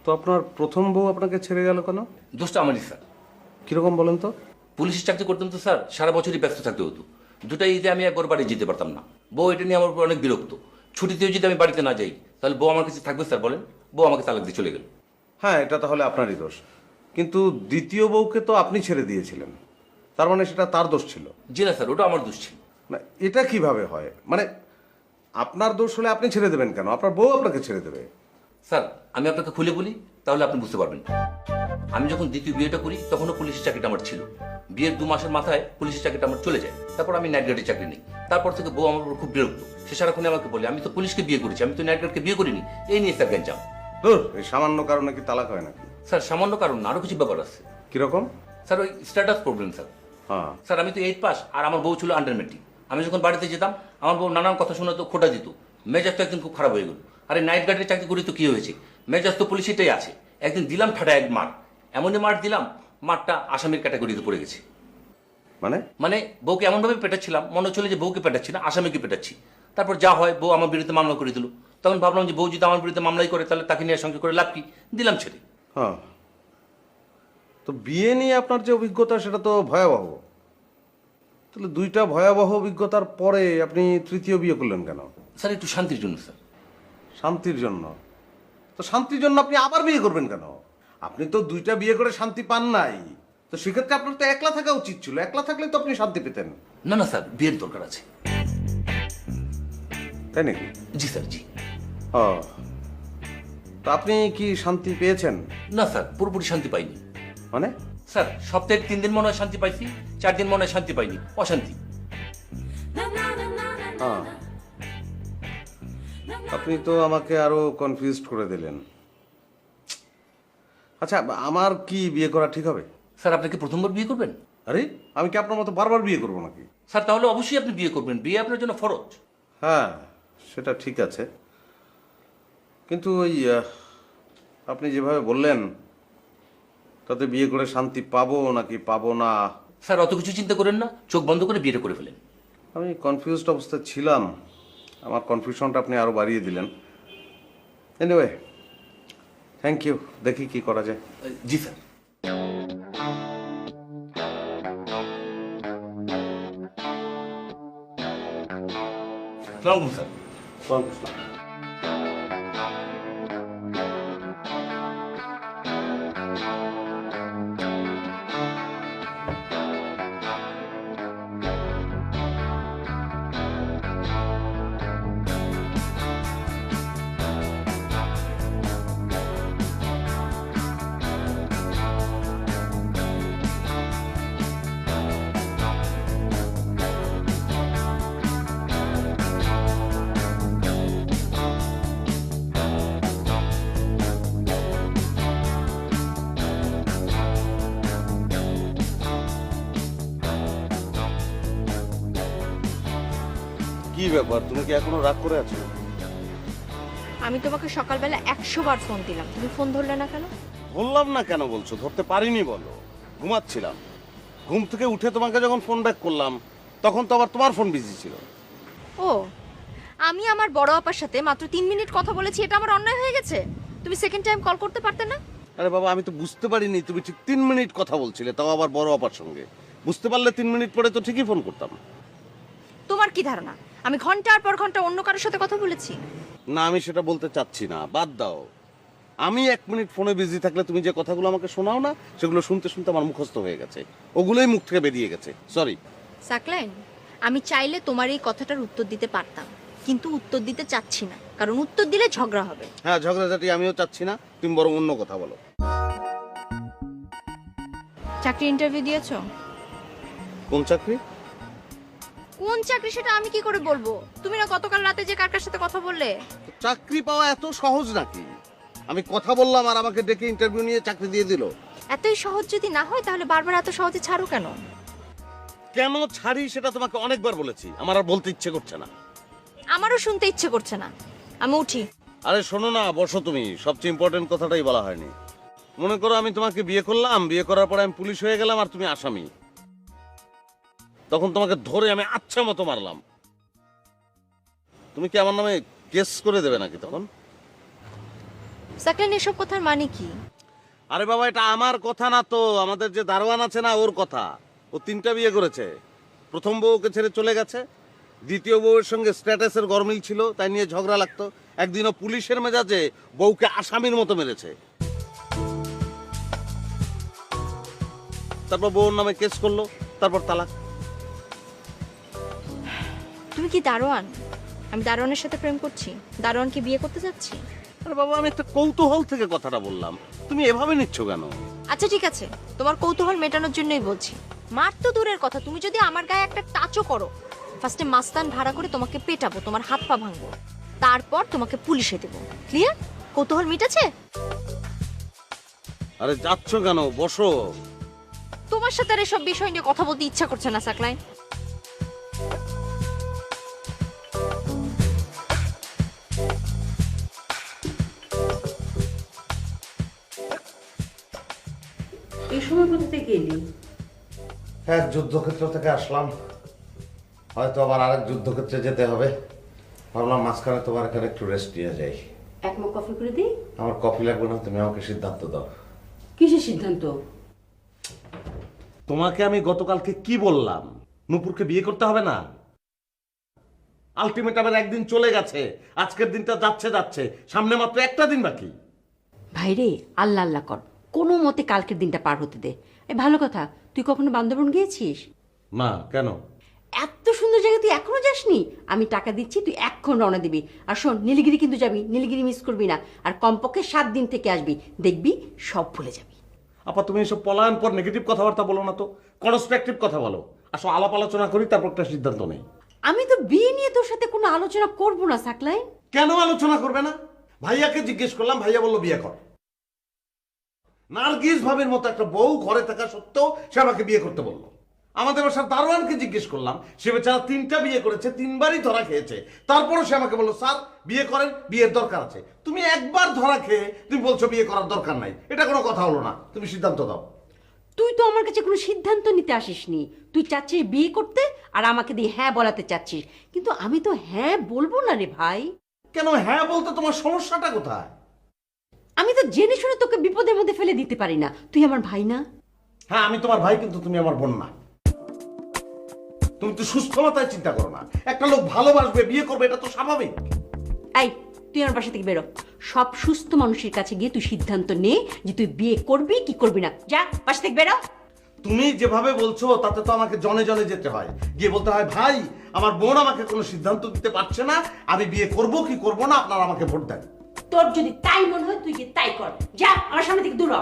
S3: তো আপনার প্রথম বউ আপনাকে ছেড়ে গেল কেন?
S8: দোষটা আমারই স্যার।
S3: কিরকম বলেন তো?
S8: পুলিশের চাকরি করতাম তো স্যার, সারা বছরই ব্যস্ত থাকতে হতো। 2টা ঈদে আমি একবার বাড়ি যেতে পারতাম না। বউ এটা নিয়ে আমার উপর অনেক বিরক্ত। ছুটিতেও যদি আমি বাড়িতে না যাই, তাহলে বউ আমার কাছে থাকবে স্যার বলেন? বউ আমাকে তালাক দিয়ে চলে গেল।
S3: হ্যাঁ, এটা তাহলে আপনারই দোষ। কিন্তু দ্বিতীয় বউকে তো আপনি ছেড়ে দিয়েছিলেন, তার মানে সেটা তার দোষ ছিল?
S8: জি না স্যার, ওটা আমার দোষ ছিল।
S3: না, এটা কিভাবে হয়? মানে আপনার দোষ হলে আপনি ছেড়ে দেবেন কেন? আপনার বউ আপনাকে ছেড়ে দেবে।
S8: স্যার, আমি আপনাকে খুলে বলি, তাহলে আপনি বুঝতে পারবেন। আমি যখন দ্বিতীয় বিয়েটা করি, তখনও পুলিশের চাকরিটা আমার ছিল। বিয়ের 2 মাসের মাথায় পুলিশের চাকরিটা আমার চলে যায়। তারপর আমি নাইট গার্ডের চাকরি নিই। তারপর থেকে বউ আমার উপর খুব বিরক্ত। সে সারাক্ষণে আমাকে বলে, আমি তো পুলিশকে বিয়ে করেছি, আমি তো নাইট গার্ডকে বিয়ে করিনি। এই নিয়ে স্যার গেঞ্জাম।
S3: ধুর, এই সামান্য কারণে কি তালাক হয় নাকি?
S8: স্যার, সামান্য কারণ না, আরো কিছু ব্যাপার আছে।
S3: কিরকম?
S8: স্যার, ওই স্ট্যাটাস প্রবলেম স্যার।
S3: হ্যাঁ।
S8: স্যার, আমি তো 8 পাস আর আমার বউ ছিল আন্ডার মেট্রিক। আমি যখন বাড়িতে যেতাম, আমার বউ নানান কথা শুনে তো খোটা দিত। মেজাজ তো একদিন খুব খারাপ হয়ে গেল। আরে নাইট গার্ডের চাকরি করি তো কি হয়েছে, মেজাজ তো পুলিশেরটাই আছে। একদিন দিলাম ঠাডা এক মার, এমনই মার দিলাম, মারটা আসামির ক্যাটাগরিতে পড়ে গেছে। মানে বউকে এমনভাবে পেটাচ্ছিলাম, মনে হচ্ছিল যে বউকে পেটাচ্ছি না, আসামিকে পেটাচ্ছি। তারপর যা হয়, বউ আমার বিরুদ্ধে মামলা করে দিল। তখন ভাবলাম যে বউ যদি আমার বিরুদ্ধে মামলাই করে তাহলে তাকে নিয়ে সংসার করে লাভ কি, দিলাম ছেড়ে।
S3: হ্যাঁ, তো বিয়ে নিয়ে আপনার যে অভিজ্ঞতা সেটা তো ভয়াবহ। তাহলে দুইটা ভয়াবহ অভিজ্ঞতার পরে আপনি তৃতীয় বিয়ে করলেন কেন?
S8: স্যার একটু শান্তির জন্য স্যার।
S3: শান্তির জন্য? তো শান্তির জন্য আপনি আবার বিয়ে করবেন কেন? আপনি তো দুইটা বিয়ে করে শান্তি পান নাই, তো সেক্ষেত্রে আপনার তো একলা থাকা উচিত ছিল। একলা থাকলে তো আপনি শান্তি পেতেন।
S8: না না স্যার, বিয়ের দরকার আছে।
S3: তাই নাকি?
S8: জি স্যার, জি।
S3: ও, তা আপনি কি শান্তি পেয়েছেন?
S8: না স্যার, পুরোপুরি শান্তি পাইনি।
S3: মানে?
S8: স্যার সপ্তাহে 3 দিন মনে হয় শান্তি পাইছি, 4 দিন মনে হয় শান্তি পাইনি, অশান্তি।
S3: হ্যাঁ, আপনি তো আমাকে আরো কনফিউজড করে দিলেন। আচ্ছা, আমার কি বিয়ে করা ঠিক হবে?
S8: স্যার আপনি কি প্রথমবার বিয়ে করবেন?
S3: আরে, আমি কি আপনার মতো বারবার বিয়ে করবো নাকি?
S8: স্যার তাহলে অবশ্যই আপনি বিয়ে করবেন, বিয়ে আপনার জন্য ফরজ।
S3: হ্যাঁ, সেটা ঠিক আছে, কিন্তু ওই আপনি যেভাবে বললেন তাতে বিয়ে করে শান্তি পাবো নাকি পাবো না।
S8: স্যার অত কিছু চিন্তা করেন না, চোখ বন্ধ করে বিয়েটা করে ফেলেন।
S3: আমি কনফিউজড অবস্থায় ছিলাম, আমার কনফিউশনটা আপনি আরো বাড়িয়ে দিলেন। Anyway, thank you. দেখি কি করা যায়।
S8: জি স্যার। আসসালামু আলাইকুম স্যার।
S3: কি ব্যাপার, তুমি কি এখনো রাগ করে আছো?
S4: আমি তোমাকে সকালবেলা 100 বার ফোন দিলাম, তুমি ফোন ধরলে না কেন?
S3: বললাম না কেন বলছো? ধরতে পারিনি বলো। ঘুমাচ্ছিলাম, ঘুম থেকে উঠে তোমাকে যখন ফোন ব্যাক করলাম তখন তো আবার তোমার ফোন বিজি ছিল।
S4: ও, আমি আমার বড় আপার সাথে মাত্র 3 মিনিট কথা বলেছি, এটা আমার অন্যায় হয়ে গেছে? তুমি সেকেন্ড টাইম কল করতে পারতে না?
S3: আরে বাবা, আমি তো বুঝতে পারিনি তুমি ঠিক 3 মিনিট কথা বলছিলে, তাও আবার বড় আপার সঙ্গে। বুঝতে পারলে 3 মিনিট পরে তো ঠিকই ফোন করতাম।
S4: তোমার কি ধারণা আমি ঘন্টার পর ঘন্টা অন্য কারোর সাথে কথা বলেছি?
S3: না, আমি সেটা বলতে চাচ্ছি না, বাদ দাও। আমি 1 মিনিট ফোনে বিজি থাকলে তুমি যে কথাগুলো আমাকে শোনাও না, সেগুলো শুনতে শুনতে আমার মুখস্থ হয়ে গেছে, ওগুলোই মুখ থেকে বেরিয়ে গেছে। সরি।
S4: সাকলাইন, আমি চাইলে তোমার এই কথাটার উত্তর দিতে পারতাম, কিন্তু উত্তর দিতে চাচ্ছি না, কারণ উত্তর দিলে ঝগড়া হবে।
S3: হ্যাঁ, ঝগড়াঝাটি আমিও চাচ্ছি না, তুমি বরং অন্য কথা বলো।
S4: চাকরি ইন্টারভিউ দিয়েছো?
S3: কোন চাকরি?
S4: কোন চাকরি সেটা আমি কি করে বলবো? তুমি না গতকাল রাতে যে কার সাথে কথা বললে?
S3: চাকরি পাওয়া এত সহজ নাকি? আমি কথা বললাম আর আমাকে ডেকে ইন্টারভিউ নিয়ে চাকরি দিয়ে দিল।
S4: এতই সহজ যদি না হয় তাহলে বারবার এত সহজে ছাড়ো কেন?
S3: কেন ছাড়ি সেটা তোমাকে অনেকবার বলেছি, আমার আর বলতে ইচ্ছে করছে না।
S4: আমারও শুনতে ইচ্ছে করছে না, আমি উঠি।
S3: আরে শোনো না, বসো তুমি, সবচেয়ে ইম্পর্টেন্ট কথাটাই বলা হয়নি। মনে করো আমি তোমাকে বিয়ে করলাম, বিয়ে করার পরে আমি পুলিশ হয়ে গেলাম আর তুমি আসামি, তখন তোমাকে ধরে আমি আচ্ছা মতো মারলাম, তুমি কি আমার নামে কেস করে দেবে নাকি তখন?
S4: সাকলাইন, এসব কথার মানে কি?
S3: আরে বাবা, এটা আমার কথা না তো, আমাদের যে দারোয়ান আছে না, ওর কথা। ও 3টা বিয়ে করেছে, প্রথম বউকে ছেড়ে চলে গেছে, দ্বিতীয় বউয়ের সঙ্গে স্ট্যাটাসের গরমিল ছিল, তাই নিয়ে ঝগড়া লাগতো। একদিনও পুলিশের মেজাজে বউকে আসামির মতো মেরেছে, তারপর বউর নামে কেস করলো, তারপর তালাক।
S4: তুমি কি দারোয়ান? আমি দারোয়ানের সাথে প্রেম করছি, দারোয়ানকে বিয়ে করতে যাচ্ছি?
S3: আরে বাবা, আমি একটা কৌতূহল থেকে কথাটা বললাম, তুমি এভাবে নিচ্ছ কেন?
S4: আচ্ছা ঠিক আছে, তোমার কৌতূহল মেটানোর জন্যই বলছি। মার তো দূরের কথা, তুমি যদি আমার গায়ে একটা টাচও করো, ফার্স্টে মাস্তান ভাড়া করে তোমাকে পেটাবো, তোমার হাত পা ভাঙবো, তারপর তোমাকে পুলিশে দেবো। ক্লিয়ার? কৌতূহল মিটেছে?
S3: আরে যাচ্ছ কেন? বসো।
S4: তোমার সাথে আর এসব বিষয় নিয়ে কথা বলতে ইচ্ছা করছে না সাকলাইন।
S5: এই সময় কোথা থেকে এলি?
S3: এক যুদ্ধক্ষেত্র থেকে আসলাম, হয়তো আবার আরেক যুদ্ধক্ষেত্রে যেতে হবে। ভাবলাম মাঝখানে তোমার এখানে একটু রেস্ট নিয়ে যাই।
S5: এক মগ কফি করে দিই।
S3: আমার কফি লাগবে না, তুমি আমাকে সিদ্ধান্ত দাও।
S5: কিসের সিদ্ধান্ত?
S3: তোমাকে আমি গতকালকে কি বললাম? নূপুরকে বিয়ে করতে হবে না। আলটিমেটামের একদিন চলে গেছে, আজকের দিনটা যাচ্ছে যাচ্ছে, সামনে মাত্র একটা দিন বাকি।
S5: ভাইরে, আল্লাহ আল্লাহ কর, কোনো মতে কালকের দিনটা পার হতে দে। ভালো কথা, তুই কখনো বান্দরবন গিয়েছিস?
S3: না, কেন?
S5: এত সুন্দর জায়গা তুই এখনো যাসনি? আমি টাকা দিচ্ছি, তুই এক্ষণ রওনা দিবি। আর শোন, নীলগিরি কিন্তু যাবি, নীলগিরি মিস করবি না। আর কমপক্ষে 7 দিন থেকে আসবি, দেখবি সব ভুলে যাবি।
S3: আপা, তুমি এসব পলায়ন পর নেগেটিভ কথাবার্তা বলো না তো, কনস্ট্রাকটিভ কথা বলো। আসো, আলাপ আলোচনা করি, তারপর একটা সিদ্ধান্ত নেই।
S5: আমি তো বিয়ে নিয়ে তোর সাথে কোনো আলোচনা করব না সাকলাইন।
S3: কেন আলোচনা করবে না? ভাইয়াকে জিজ্ঞেস করলাম, ভাইয়া বললো বিয়ে কর। নার্গিস ভাবের মতো একটা বউ ঘরে থাকা সত্ত্বেও সে আমাকে বিয়ে করতে বললো। আমাদের বাসার দারোয়ানকে জিজ্ঞেস করলাম, সে বেচারা 3টা বিয়ে করেছে, 3বারই ধরা খেয়েছে, তারপরও সে আমাকে বললো স্যার বিয়ে করেন, বিয়ের দরকার আছে। তুমি একবার ধরা খেয়ে তুমি বলছো বিয়ে করার দরকার নাই, এটা কোনো কথা হলো না। তুমি সিদ্ধান্ত দাও।
S5: তুই তো আমার কাছে কোনো সিদ্ধান্ত নিতে আসিসনি। তুই চাচ্ছিস বিয়ে করতে আর আমাকে দিয়ে হ্যাঁ বলাতে চাচ্ছিস, কিন্তু আমি তো হ্যাঁ বলবো না রে ভাই।
S3: কেন হ্যাঁ বলতে তোমার সমস্যাটা কোথায়?
S5: আমি তো জেনে শুনে তোকে বিপদের মধ্যে ফেলে দিতে পারি না। তুই আমার ভাই না?
S3: হ্যাঁ, আমি তোমার ভাই, কিন্তু তুমি আমার বোন না। তুমি তো সুস্থ মাথায় চিন্তা করো না। একটা লোক ভালোবাসবে, বিয়ে করবে, এটা তো স্বাভাবিক।
S5: এই, তুই আমার বাসা থেকে বেরো। সব সুস্থ মানুষের কাছে গিয়ে তুই সিদ্ধান্ত নে যে তুই বিয়ে করবি কি করবি না। যা, বাসা থেকে বেরো।
S3: তুমি যেভাবে বলছো তাতে তো আমাকে জনে জনে যেতে হয়, গিয়ে বলতে হয় ভাই আমার বোন আমাকে কোনো সিদ্ধান্ত দিতে পারছে না, আমি বিয়ে করব কি করব না, আপনারা আমাকে ভোট দেন।
S5: তোর যদি তাই মনে হয় তুই গিয়ে তাই কর। যা, আমার সামনে থেকে দূর হ।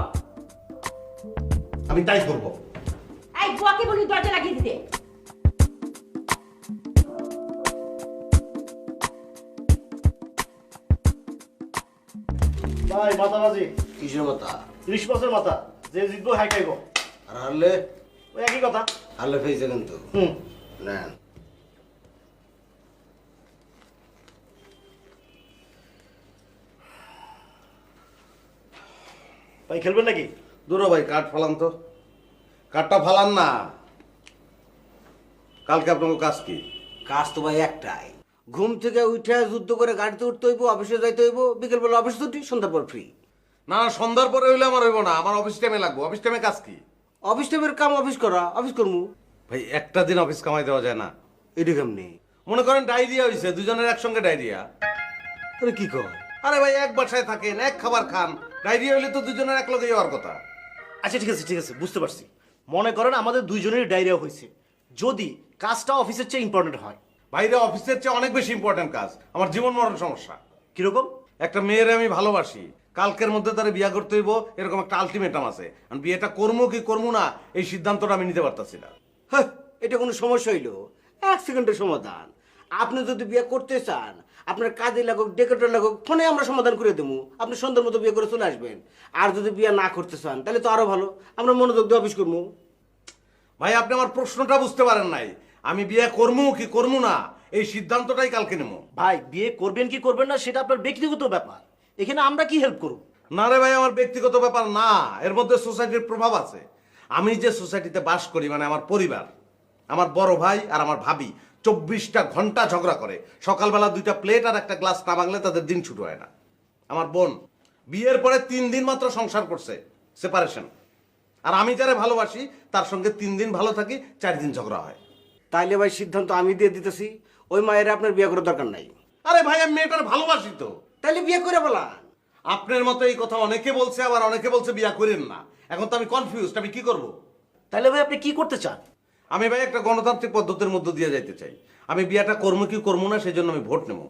S3: আমি তাই করব।
S5: এই, বুয়াকে বলি দরজা লাগিয়ে দিতে।
S7: ভাই, মাতাবাজি।
S6: কিসের মাথা?
S7: 30 বছর মাথা, যে জিতবো হ্যাঁ খাইবো।
S6: আর হারলে?
S7: ওই একই কথা।
S6: হারলে ফেইছে কিন্তু। নেন।
S7: ভাই খেলবেন নাকি?
S3: দূর ভাই, কাঠ ফালান তো। কাঠটা ফালান না। কালকে আপনার কাজ কি?
S6: কাজ তো ভাই একটাই, ঘুম থেকে উঠে যুদ্ধ করে গাড়িতে উঠতে হইব, অফিসে যাইতে হইব, বিকেল বেলা অফিস ছুটি, সন্ধ্যার পর ফ্রি।
S3: না, সন্ধ্যার পরে হইলে আমার হইব না, আমার অফিস টাইমে লাগবো। অফিস টাইমে কাজ কি?
S6: অফিস টাইমের কাম অফিস করা, অফিস করমু।
S3: ভাই, একটা দিন অফিস কামাই দেওয়া যায় না?
S6: এটি কেমনি?
S3: মনে করেন ডায়রিয়া হয়েছে, দুজনের একসঙ্গে ডায়রিয়া।
S6: আরে কি কর?
S3: আরে ভাই, এক বাসায় থাকেন, এক খাবার খান, ডায়রিয়া হইলে তো দুজনের এক লগে যাওয়ার কথা।
S7: আচ্ছা ঠিক আছে, বুঝতে পারছি। মনে করেন আমাদের দুইজনেরই ডায়রিয়া হয়েছে, যদি কাজটা অফিসের চেয়ে ইম্পর্টেন্ট হয়।
S3: বাইরে অফিসের চেয়ে অনেক বেশি ইম্পর্টেন্ট কাজ, আমার জীবন মরণ সমস্যা।
S7: কিরকম?
S3: একটা মেয়ের আমি ভালোবাসি, কালকের মধ্যে তারা বিয়া করতে হইব, এরকম একটা আলটিমেটাম আছে। আমি বিয়েটা করবো কি করবো না এই সিদ্ধান্তটা আমি নিতে পারতাছি না।
S6: হ্যাঁ, এটা কোনো সমস্যা হইলো? 1 সেকেন্ডের সমাধান। আপনি যদি বিয়ে করতে চান, আপনার কাজে লাগুক, ডেকোরেটর লাগুক, ফোনে আমরা সমাধান করে দেবো। আপনি সন্ধ্যার মতো বিয়ে করে চলে আসবেন। আর যদি বিয়ে না করতে চান তাহলে তো আরো ভালো, আমরা মনোযোগ দিয়ে অফিস করবো।
S3: ভাই, আপনি আমার প্রশ্নটা বুঝতে পারেন নাই। আমি বিয়ে করবো কি করবো না এই সিদ্ধান্তটাই কালকে নেব।
S7: ভাই, বিয়ে করবেন কি করবেন না সেটা আপনার ব্যক্তিগত ব্যাপার, এখানে আমরা কি হেল্প করব?
S3: না রে ভাই, আমার ব্যক্তিগত ব্যাপার না, এর মধ্যে সোসাইটির প্রভাব আছে। আমি যে সোসাইটিতে বাস করি, মানে আমার পরিবার, আমার বড় ভাই আর আমার ভাবি 24টা ঘন্টা ঝগড়া করে। সকালবেলা 2টা প্লেট আর একটা গ্লাস না ভাঙলে তাদের দিন ছুট হয় না। আমার বোন বিয়ের পরে 3 দিন মাত্র সংসার করছে, সেপারেশন। আর আমি যারা ভালোবাসি তার সঙ্গে 3 দিন ভালো থাকি, 4 দিন ঝগড়া হয়।
S6: তাইলে ভাই সিদ্ধান্ত আমি দিয়ে দিতেছি, ওই মায়ের আপনার বিয়ে করার দরকার নাই।
S3: আরে ভাই, আমি মেয়েটার ভালোবাসি তো।
S6: তাইলে বিয়ে করে বলান।
S3: আপনার মতো এই কথা অনেকে বলছে, আবার অনেকে বলছে বিয়া করেন না। এখন তো আমি কনফিউজড, আমি কি করব?
S7: তাহলে ভাই আপনি কি করতে চান?
S3: আমি ভাই একটা গণতান্ত্রিক পদ্ধতির মধ্য দিয়ে যাইতে চাই। আমি বিয়াটা করবো কি করবো না সেই জন্য আমি ভোট নেব।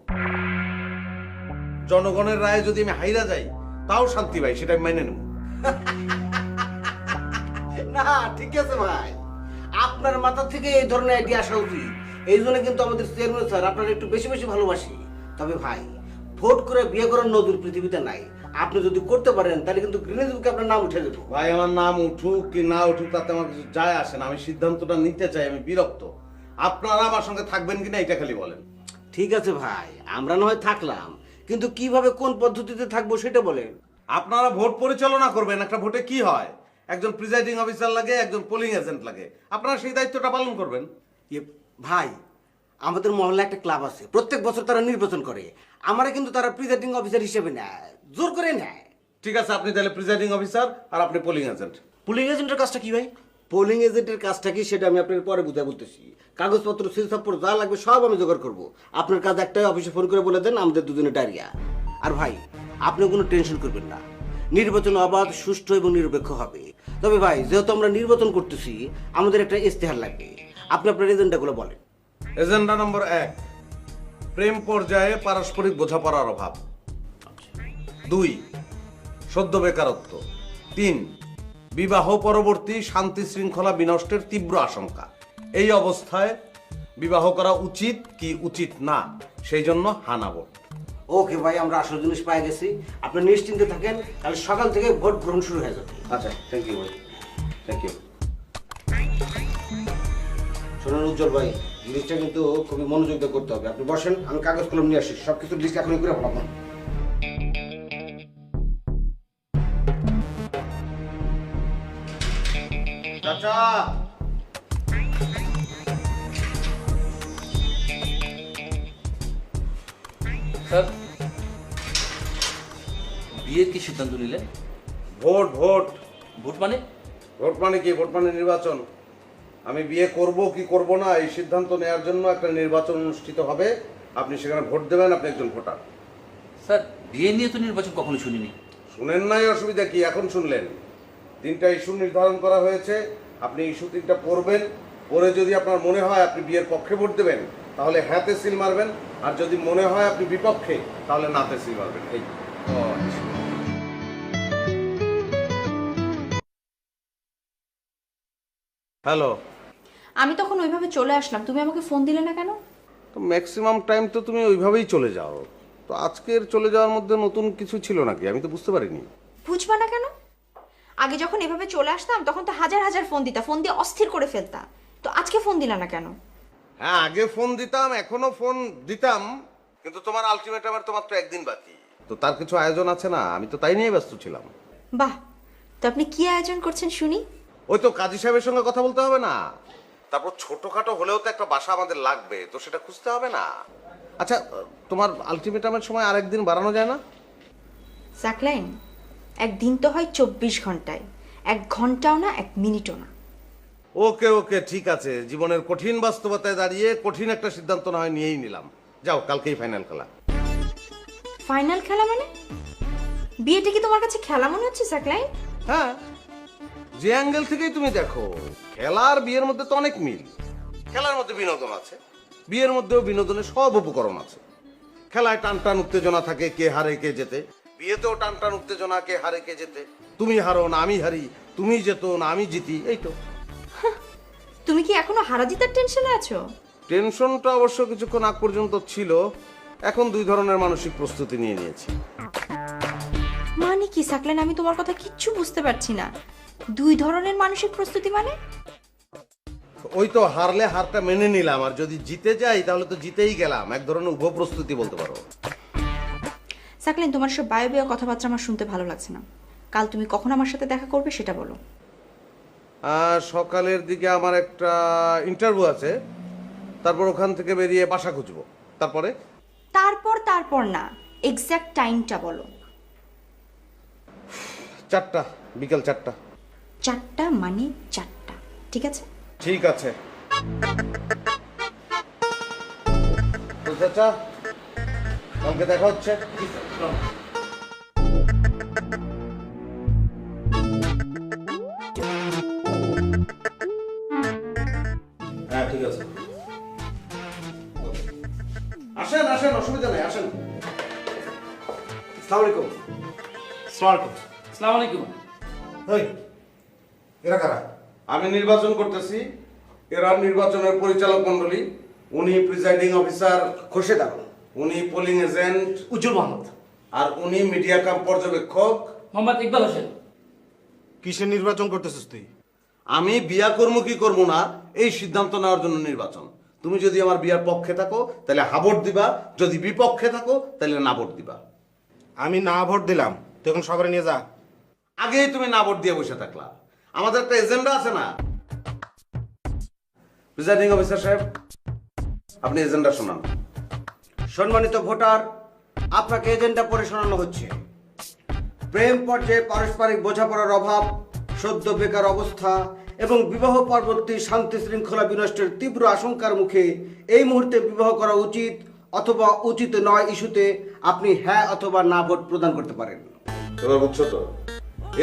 S3: জনগণের রায়ে যদি আমি হাইরা যাই তাও শান্তি ভাই, সেটা আমি মেনে নেব।
S6: না, ঠিক আছে ভাই, আপনার মাথা থেকে এই ধরনের আইডিয়া আসা উচিত। এই জন্য কিন্তু আমাদের চেয়ারম্যান স্যার আপনার একটু বেশি বেশি ভালোবাসি। তবে ভাই, ভোট করে বিয়ে করার নজর পৃথিবীতে নাই। আপনি যদি করতে পারেন তাহলে কিন্তু গ্রিনিজ বুকে আপনার নাম উঠে দেবো।
S3: ভাই, আমার নাম উঠুক কি না উঠুক তাতে আমার কিছু যায় আসে না। আমি সিদ্ধান্তটা নিতে চাই, আমি বিরক্ত। আপনারা আমার সঙ্গে থাকবেন কিনা এটা খালি বলেন।
S6: ঠিক আছে ভাই, আমরা না হয় থাকলাম, কিন্তু কিভাবে কোন পদ্ধতিতে থাকবো সেটা বলেন।
S3: আপনারা ভোট পরিচালনা করবেন, একটা ভোটে কি হয়, একজন প্রিজাইডিং অফিসার লাগে, একজন পোলিং এজেন্ট লাগে। আপনারা সেই দায়িত্বটা পালন করবেন।
S6: ভাই, আমাদের মহল্লা একটা ক্লাব আছে, প্রত্যেক বছর তারা নির্বাচন করে। আমারা কিন্তু তারা প্রিজাইডিং অফিসার হিসেবে নেয়, জোর করে নেয়।
S3: ঠিক আছে, আপনি তাহলে প্রিজাইডিং অফিসার আর আপনি পোলিং এজেন্ট।
S7: পুলিং এজেন্টের কাজটা কি ভাই?
S6: পোলিং এজেন্টের কাজটা কি সেটা আমি আপনার পরে বুঝাই বলতেছি। কাগজপত্র সিলসাপ্পর যা লাগবে সব আমি জোগাড় করব। আপনার কাজ একটাই, অফিসে ফোন করে বলে দেন আমাদের দুজনে ডায়রিয়া। আর ভাই, আপনি কোনো টেনশন করবেন না, নির্বাচন অবাধ, সুষ্ঠু এবং নিরপেক্ষ হবে। তবে ভাই, যেহেতু আমরা নির্বাচন করতেছি, আমাদের একটা ইশতেহার লাগবে। আপনি আপনার এজেন্ডাগুলো বলেন।
S3: এজেন্ডা নম্বর 1, প্রেম পর্যায়ে পারস্পরিক বোঝাপড়ার অভাব। 2, সদ্য বেকারত্ব। 3, বিবাহ পরবর্তী শান্তি শৃঙ্খলা বিনষ্টের তীব্র আশঙ্কা। এই অবস্থায় বিবাহ করা উচিত কি উচিত না, সেই জন্য হানা ভোট।
S6: ওকে ভাই, আমরা আসল জিনিস পাই গেছি। আপনি নিশ্চিন্তে থাকেন, কাল সকাল থেকে ভোট গ্রহণ শুরু হয়ে যাবে।
S3: আচ্ছা, থ্যাংক ইউ ভাই, থ্যাংক ইউ।
S6: শোনেন উজ্জ্বল ভাই, জিনিসটা কিন্তু খুবই মনোযোগ দিয়ে করতে হবে। আপনি বসেন, আমি কাগজ কলম নিয়ে আসি, সবকিছু লিস্ট এখনই করে ফেলাবো।
S3: চাচা,
S8: স্যার, বিয়ের কি সিদ্ধান্ত নিলেন?
S3: ভোট ভোট
S8: ভোট মানে?
S3: ভোট মানে কি? ভোট মানে নির্বাচন। আমি বিয়ে করব কি করব না এই সিদ্ধান্ত নেওয়ার জন্য একটা নির্বাচন অনুষ্ঠিত হবে। আপনি সেখানে ভোট দেবেন, আপনি একজন ভোটার।
S8: স্যার, বিয়ে নিয়ে তো নির্বাচন কখনো শুনিনি।
S3: শুনেন নাই, অসুবিধা কি? এখন শুনলেন। 3টা ইস্যু নির্ধারণ করা হয়েছে, আপনি ইস্যু 3টা পড়বেন। পরে যদি আপনার মনে হয় আপনি বিয়ের পক্ষে ভোট দেবেন, তাহলে হ্যাঁতে সিল মারবেন। আর যদি মনে হয় আপনি বিপক্ষে, তাহলে নাতে সিল মারবেন। এই হ্যালো।
S4: আমি তখন ওইভাবে চলে আসলাম, তুমি আমাকে ফোন দিলে না কেন?
S3: তো ম্যাক্সিমাম টাইম তো তুমি ওইভাবেই চলে যাও। তো আজকের চলে যাওয়ার মধ্যে নতুন কিছু ছিল নাকি? আমি তো বুঝতে পারিনি।
S4: বুঝবা না কেন? আগে যখন এভাবে চলে আসতাম তখন তো হাজার হাজার ফোন দিতা, ফোন দিয়ে অস্থির করে ফেলতা। তো আজকে ফোন দিলা না কেন?
S3: হ্যাঁ, আগে ফোন দিতাম, এখনো ফোন দিতাম, কিন্তু তোমার আলটিমেটামের তো মাত্র 1 দিন বাকি। তো তার কিছু আয়োজন আছে না, আমি তো তাই নিয়ে ব্যস্ত ছিলাম।
S4: বাহ, তো আপনি কি আয়োজন করছেন শুনি?
S3: ওই তো কাজী সাহেবের সঙ্গে কথা বলতে হবে না, তারপর ছোটখাটো হলেও তো একটা বাসা আমাদের লাগবে, তো সেটা খুঁজতে হবে না। আচ্ছা, তোমার আলটিমেটামের সময় আর 1 দিন বাড়ানো যায় না?
S4: সাকলাইন, একদিন তো হয় 24 ঘন্টায়, 1 ঘন্টাও না, 1 মিনিটও না।
S3: ওকে ওকে, ঠিক আছে। জীবনের কঠিন বাস্তবতায় দাঁড়িয়ে কঠিন একটা সিদ্ধান্ত না হয় নিয়েই নিলাম। যাও, কালকেই ফাইনাল খেলা।
S4: ফাইনাল খেলা মানে? বিয়েটা কি তোমার কাছে খেলা মনে হচ্ছে সাকলাইন?
S3: হ্যাঁ, যে অ্যাঙ্গেল থেকেই তুমি দেখো, খেলার বিয়ের মধ্যে তো অনেক মিল। খেলার মধ্যে বিনোদন আছে, বিয়ের মধ্যেও বিনোদনের সব উপকরণ আছে। খেলায় টান টান উত্তেজনা থাকে, কে হারে কে জেতে। বিয়েতেও টান টান উত্তেজনা, কে হারে কে জেতে। তুমি হারো না আমি হারি, তুমি যেতো না আমি জিতি, এই তো।
S4: তুমি কি এখনো হারা জিতার টেনশনে আছো?
S3: টেনশনটা অবশ্য কিছুক্ষণ আগ পর্যন্ত ছিল, এখন 2 ধরনের মানসিক প্রস্তুতি নিয়ে নিয়েছি।
S4: মানে কি সাকলাইন, আমি তোমার কথা কিচ্ছু বুঝতে পারছি না। 2 ধরনের মানসিক প্রস্তুতি মানে?
S3: ওই তো, হারলে হারটা মেনে নিলাম, আর যদি জিতে যাই তাহলে তো জিতেই গেলাম। এক ধরনের উভয় প্রস্তুতি বলতে পারো।
S4: সাকলাইন, তোমার সব বায়বীয় কথাবার্তা আমার শুনতে ভালো লাগছে না। কাল তুমি কখন আমার সাথে দেখা করবে সেটা বলো।
S3: সকালের দিকে আমার একটা ইন্টারভিউ আছে, তারপর ওখান থেকে বেরিয়ে বাসা খুঁজবো। তারপরে
S4: তারপর না, এক্স্যাক্ট টাইমটা বলো।
S3: 4টা, বিকেল 4টা।
S4: 4টা মানে 4টা, ঠিক আছে?
S3: ঠিক আছে। তো চাচা, কালকে দেখা হচ্ছে।
S2: হ্যাঁ, ঠিক আছে।
S3: আসেন আসেন, অসুবিধা নেই, আসেন।
S6: আসসালামু আলাইকুম।
S7: আসসালামু আলাইকুম।
S2: ওই, এরা কারা?
S3: আমি নির্বাচন করতেছি, এরা নির্বাচনের পরিচালক মন্ডলী। উনি প্রিজাইডিং অফিসার
S6: খোরশেদ আলম।
S3: উনি পোলিং এজেন্ট
S7: উজ্জ্বল মোহাম্মদ।
S3: আর উনি মিডিয়া কাম পর্যবেক্ষক
S7: মোহাম্মদ ইকবাল হোসেন।
S2: কিসের নির্বাচন করতেছিস তুই?
S3: আমি বিয়া করবো কি করবো না এই সিদ্ধান্ত নেওয়ার জন্য নির্বাচন। তুমি যদি আমার বিয়ার পক্ষে থাকো তাহলে হা ভোট দিবা, যদি বিপক্ষে থাকো তাহলে না ভোট দিবা।
S2: আমি না ভোট দিলাম, তুই এখন সবাই নিয়ে যা।
S3: আগেই তুমি না ভোট দিয়ে বসে থাকলা। আমাদের একটা এজেন্ডা আছে না? প্রিজাইডিং অফিসার সাহেব, আপনি এজেন্ডা শোনান।
S6: সম্মানিত ভোটার, আপনাকে এজেন্ডা পড়ে শোনানো হচ্ছে। প্রেম পর্যায়ে পারস্পরিক বোঝাপড়ার অভাব, সদ্য বেকার অবস্থা এবং বিবাহ পরবর্তী শান্তি শৃঙ্খলা বিনষ্টের তীব্র আশঙ্কার মুখে এই মুহূর্তে বিবাহ করা উচিত অথবা উচিত নয় ইস্যুতে আপনি হ্যাঁ অথবা না ভোট প্রদান করতে পারেন।
S3: এবার বুঝছো তো?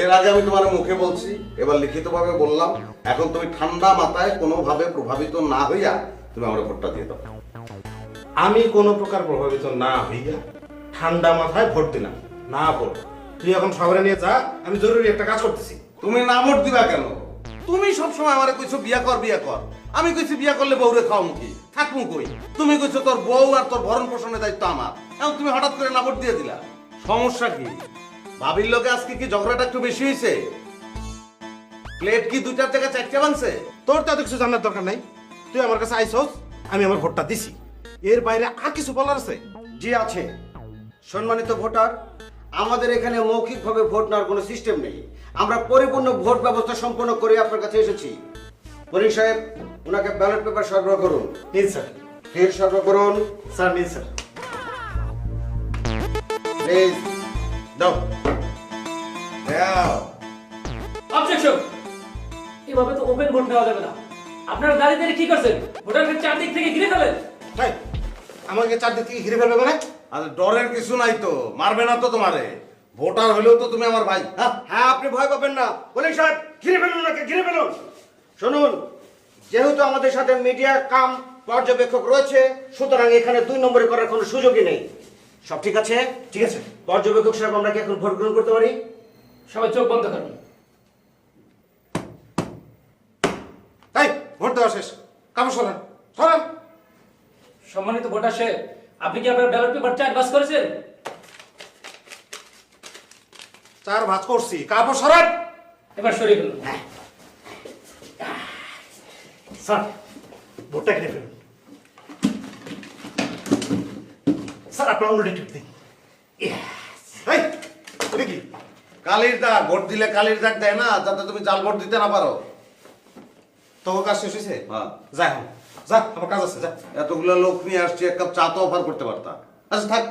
S3: এর আগে আমি তোমার মুখে বলছি, এবার লিখিতভাবে বললাম। এখন তুমি ঠান্ডা মাথায় কোনোভাবে প্রভাবিত না হইয়া তুমি আমার ভোটটা দিয়ে দাও।
S2: আমি কোনো প্রকার প্রভাবিত না হইয়া ঠান্ডা মাথায় ভোট দিলাম। না ভোট, তুই এখন শহরে নিয়ে যা, আমি জরুরি একটা কাজ করতেছি।
S3: তুমি না ভোট দিবা কেন? তুমি সবসময় আমারে কইছো বিয়া কর বিয়া কর। আমি কইছি বিয়া করলে বউরে খাওয়ামু কি, থাকমু কই? তুমি কইছো তোর বউ আর তোর ভরণ পোষণের দায়িত্ব আমার। এখন তুমি হঠাৎ করে না ভোট দিয়ে দিলা, সমস্যা কি? ভাবির লোকে আজকে কি ঝগড়াটা একটু বেশি হয়েছে? প্লেট কি 2টার থেকে 4টে ভাঙছে?
S2: তোর তো এত কিছু জানার দরকার নাই। তুই আমার কাছে আইসস, আমি আমার ভোটটা দিছি। এর বাইরে আর কিছু বলার আছে?
S6: জি আছে। সম্মানিত ভোটার, আমাদের এখানে মৌখিকভাবে ভোট নেওয়ার কোনো সিস্টেম নেই। আমরা পরিপূর্ণ ভোট ব্যবস্থা সম্পন্ন করে আপনার কাছে এসেছি। পরিং সাহেব, ওনাকে ব্যালট পেপার সরবরাহ করুন।
S7: নিন স্যার।
S6: ফের সরবরাহ করুন।
S7: স্যার নিন স্যার।
S6: প্লিজ
S3: দাও দাও।
S9: অবজেকশন! এভাবে তো ওপেন ভোট নেওয়া যাবে না। আপনারা দাঁড়িয়ে দাঁড়িয়ে কি করছেন? ভোটারকে চারদিক থেকে ঘিরে ফেলেন।
S2: তাই আমাকে চারদিক থেকে ঘিরে ফেলবে না?
S3: আর ডরের কিছু নাই তো, মারবে না তো তোমারে। ভোটার হলেও তো তুমি আমার ভাই। হ্যাঁ,
S6: হ্যাঁ, আপনি ভয় পাবেন না। পুলিশ সাহেব, ঘিরে ফেলুন ওনাকে, ঘিরে ফেলুন। শুনুন, যেহেতু আমাদের সাথে মিডিয়া কাম পর্যবেক্ষক রয়েছে, সুতরাং এখানে 2 নম্বরে করার কোনো সুযোগই নেই। সব ঠিক আছে?
S7: ঠিক আছে।
S6: পর্যবেক্ষক সাহেব, আমরা কি এখন ভোট গ্রহণ করতে পারি?
S9: সবাই চোখ বন্ধ করুন।
S2: তাই ভোট দেওয়া শেষ, কাপড় সরান সরান।
S9: সম্মানিত ভোটার সাহেব, আপনি কি আপনার ব্যালট পেপার 4 ভাঁজ করেছেন?
S2: 4 ভাঁজ করছি, কাপড় সরান।
S9: এবার সরিয়ে ফেলুন।
S7: স্যার ভোটটা কিনে ফেলুন। স্যার আপনার অলরেডি ঠিক দিন।
S2: এই, এটা কি?
S3: কালির দাগ, ভোট দিলে কালির দাগ দেয় না, যাতে তুমি জাল ভোট দিতে না পারো।
S2: তোর কাজ শেষ হয়েছে?
S3: হ্যাঁ।
S2: যা এখন, যা, আমার কাজ আছে, যা।
S3: এতগুলো লোক নিয়ে আসছি, 1 কাপ চা তো অফার করতে পারতা। আচ্ছা থাক,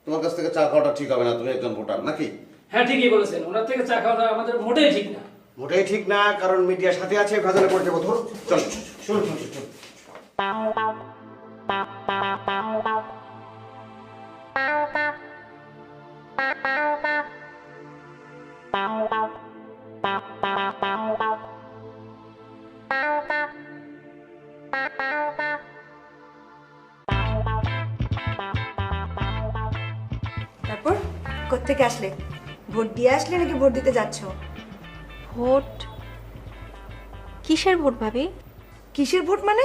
S3: তোমার কাছ থেকে চা খাওয়াটা ঠিক হবে না, তুমি একজন ভোটার নাকি?
S9: হ্যাঁ, ঠিকই বলেছেন। ওনার থেকে চা খাওয়াটা আমাদের মোটেই ঠিক না।
S6: মোটেই ঠিক না, কারণ মিডিয়ার সাথে আছে, ভেজালে পড়তে বধুর। চল
S2: শুনুন শুনুন শুনুন।
S1: তারপর কোত্থেকে আসলে? ভোট দিয়ে আসলে নাকি ভোট দিতে যাচ্ছ?
S4: ভোট? কিসের ভোট ভাবি?
S1: কিসের ভোট মানে?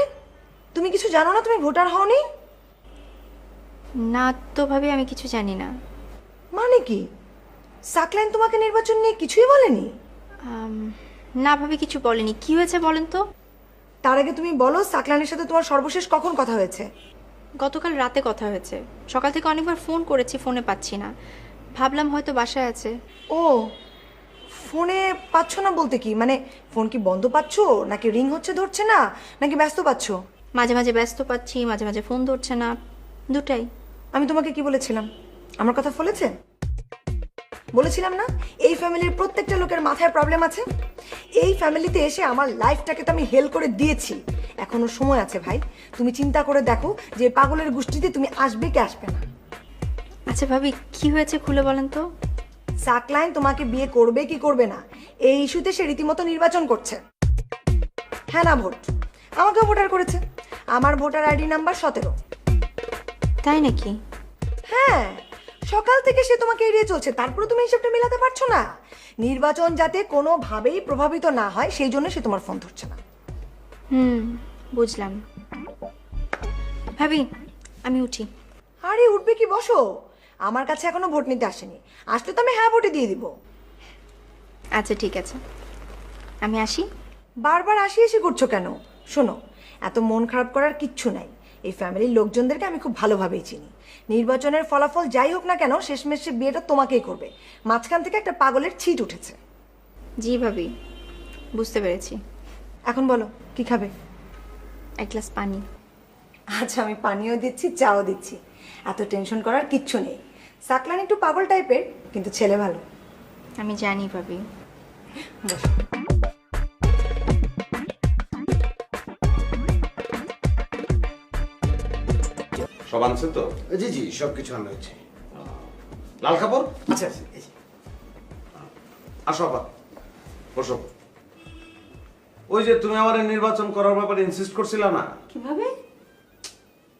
S1: তুমি কিছু জানো না? তুমি ভোটার হওনি?
S4: না তো ভাবি, আমি কিছু জানি না।
S1: মানে কি? সাকলাইন তোমাকে নির্বাচন নিয়ে কিছুই বলেনি?
S4: না ভাবি, কিছু বলেনি। কি হয়েছে বলেন তো?
S1: তার আগে তুমি বলো, সাকলাইনের সাথে তোমার সর্বশেষ কখন কথা হয়েছে?
S4: গতকাল রাতে কথা হয়েছে। সকাল থেকে অনেকবার ফোন করেছি, ফোনে পাচ্ছি না। ভাবলাম হয়তো বাসায় আছে।
S1: ও, ফোনে পাচ্ছ না বলতে কি মানে? ফোন কি বন্ধ পাচ্ছ, নাকি রিং হচ্ছে ধরছে না, নাকি ব্যস্ত পাচ্ছ?
S4: মাঝে মাঝে ব্যস্ত পাচ্ছি, মাঝে মাঝে ফোন ধরছে না, দুটাই।
S1: আমি তোমাকে কি বলেছিলাম? আমার কথা ফলেছে? বলেছিলাম না এই ফ্যামিলির প্রত্যেকটা লোকের মাথায় প্রবলেম আছে? এই ফ্যামিলিতে এসে আমার লাইফটাকে তো আমি হেল করে দিয়েছি। এখনো সময় আছে ভাই, তুমি চিন্তা করে দেখো যে পাগলের গোষ্ঠীতে তুমি আসবে কি আসবে না।
S4: আচ্ছা ভাবি, কি হয়েছে খুলে বলেন তো।
S1: সাকলাইন তোমাকে বিয়ে করবে কি করবে না, এই ইস্যুতে সে রীতিমতো নির্বাচন করছে। হ্যাঁ না ভোট, আমাকেও ভোটার করেছে। আমার ভোটার আইডি নাম্বার 17।
S4: তাই নাকি?
S1: হ্যাঁ, সকাল থেকে সে তোমাকে এড়িয়ে চলছে, তারপরে তুমি হিসাবটা মেলাতে পারছো না। নির্বাচন যাতে কোনোভাবেই প্রভাবিত না হয় সেই জন্য সে তোমার ফোন ধরছে না।
S4: বুঝলাম। ভাবি আমি উঠি।
S1: আরে উঠবে কি, বসো। আমার কাছে এখনো ভোট নিতে আসেনি, আসলে তো আমি হ্যাঁ ভোটে দিয়ে দিব।
S4: আচ্ছা ঠিক আছে, আমি আসি।
S1: বারবার আসি এসে করছো কেন? শোনো, এত মন খারাপ করার কিচ্ছু নাই। এই ফ্যামিলির লোকজনদেরকে আমি খুব ভালোভাবেই চিনি। নির্বাচনের ফলাফল যাই হোক না কেন, শেষমেশ সে বিয়েটা তোমাকেই করবে। মাঝখান থেকে একটা পাগলের ছিট উঠেছে।
S4: জি ভাবি, বুঝতে পেরেছি।
S1: এখন বলো কি খাবে?
S4: 1 গ্লাস পানি।
S1: আচ্ছা আমি পানিও দিচ্ছি, চাও দিচ্ছি, এত টেনশন করার কিচ্ছু নেই। সাকলান একটু পাগল টাইপের, কিন্তু ছেলে ভালো।
S4: আমি জানি ভাবি।
S1: বসো।
S3: সব আনছে তো?
S6: জি জি, সবকিছু আনা হয়েছে।
S3: লাল কাপড়
S6: আচ্ছা আচ্ছা, এই যে।
S3: আসো আপা, বসো। ওই যে তুমি আমার নির্বাচন করার ব্যাপারে ইনসিস্ট করছিলা না?
S5: কিভাবে?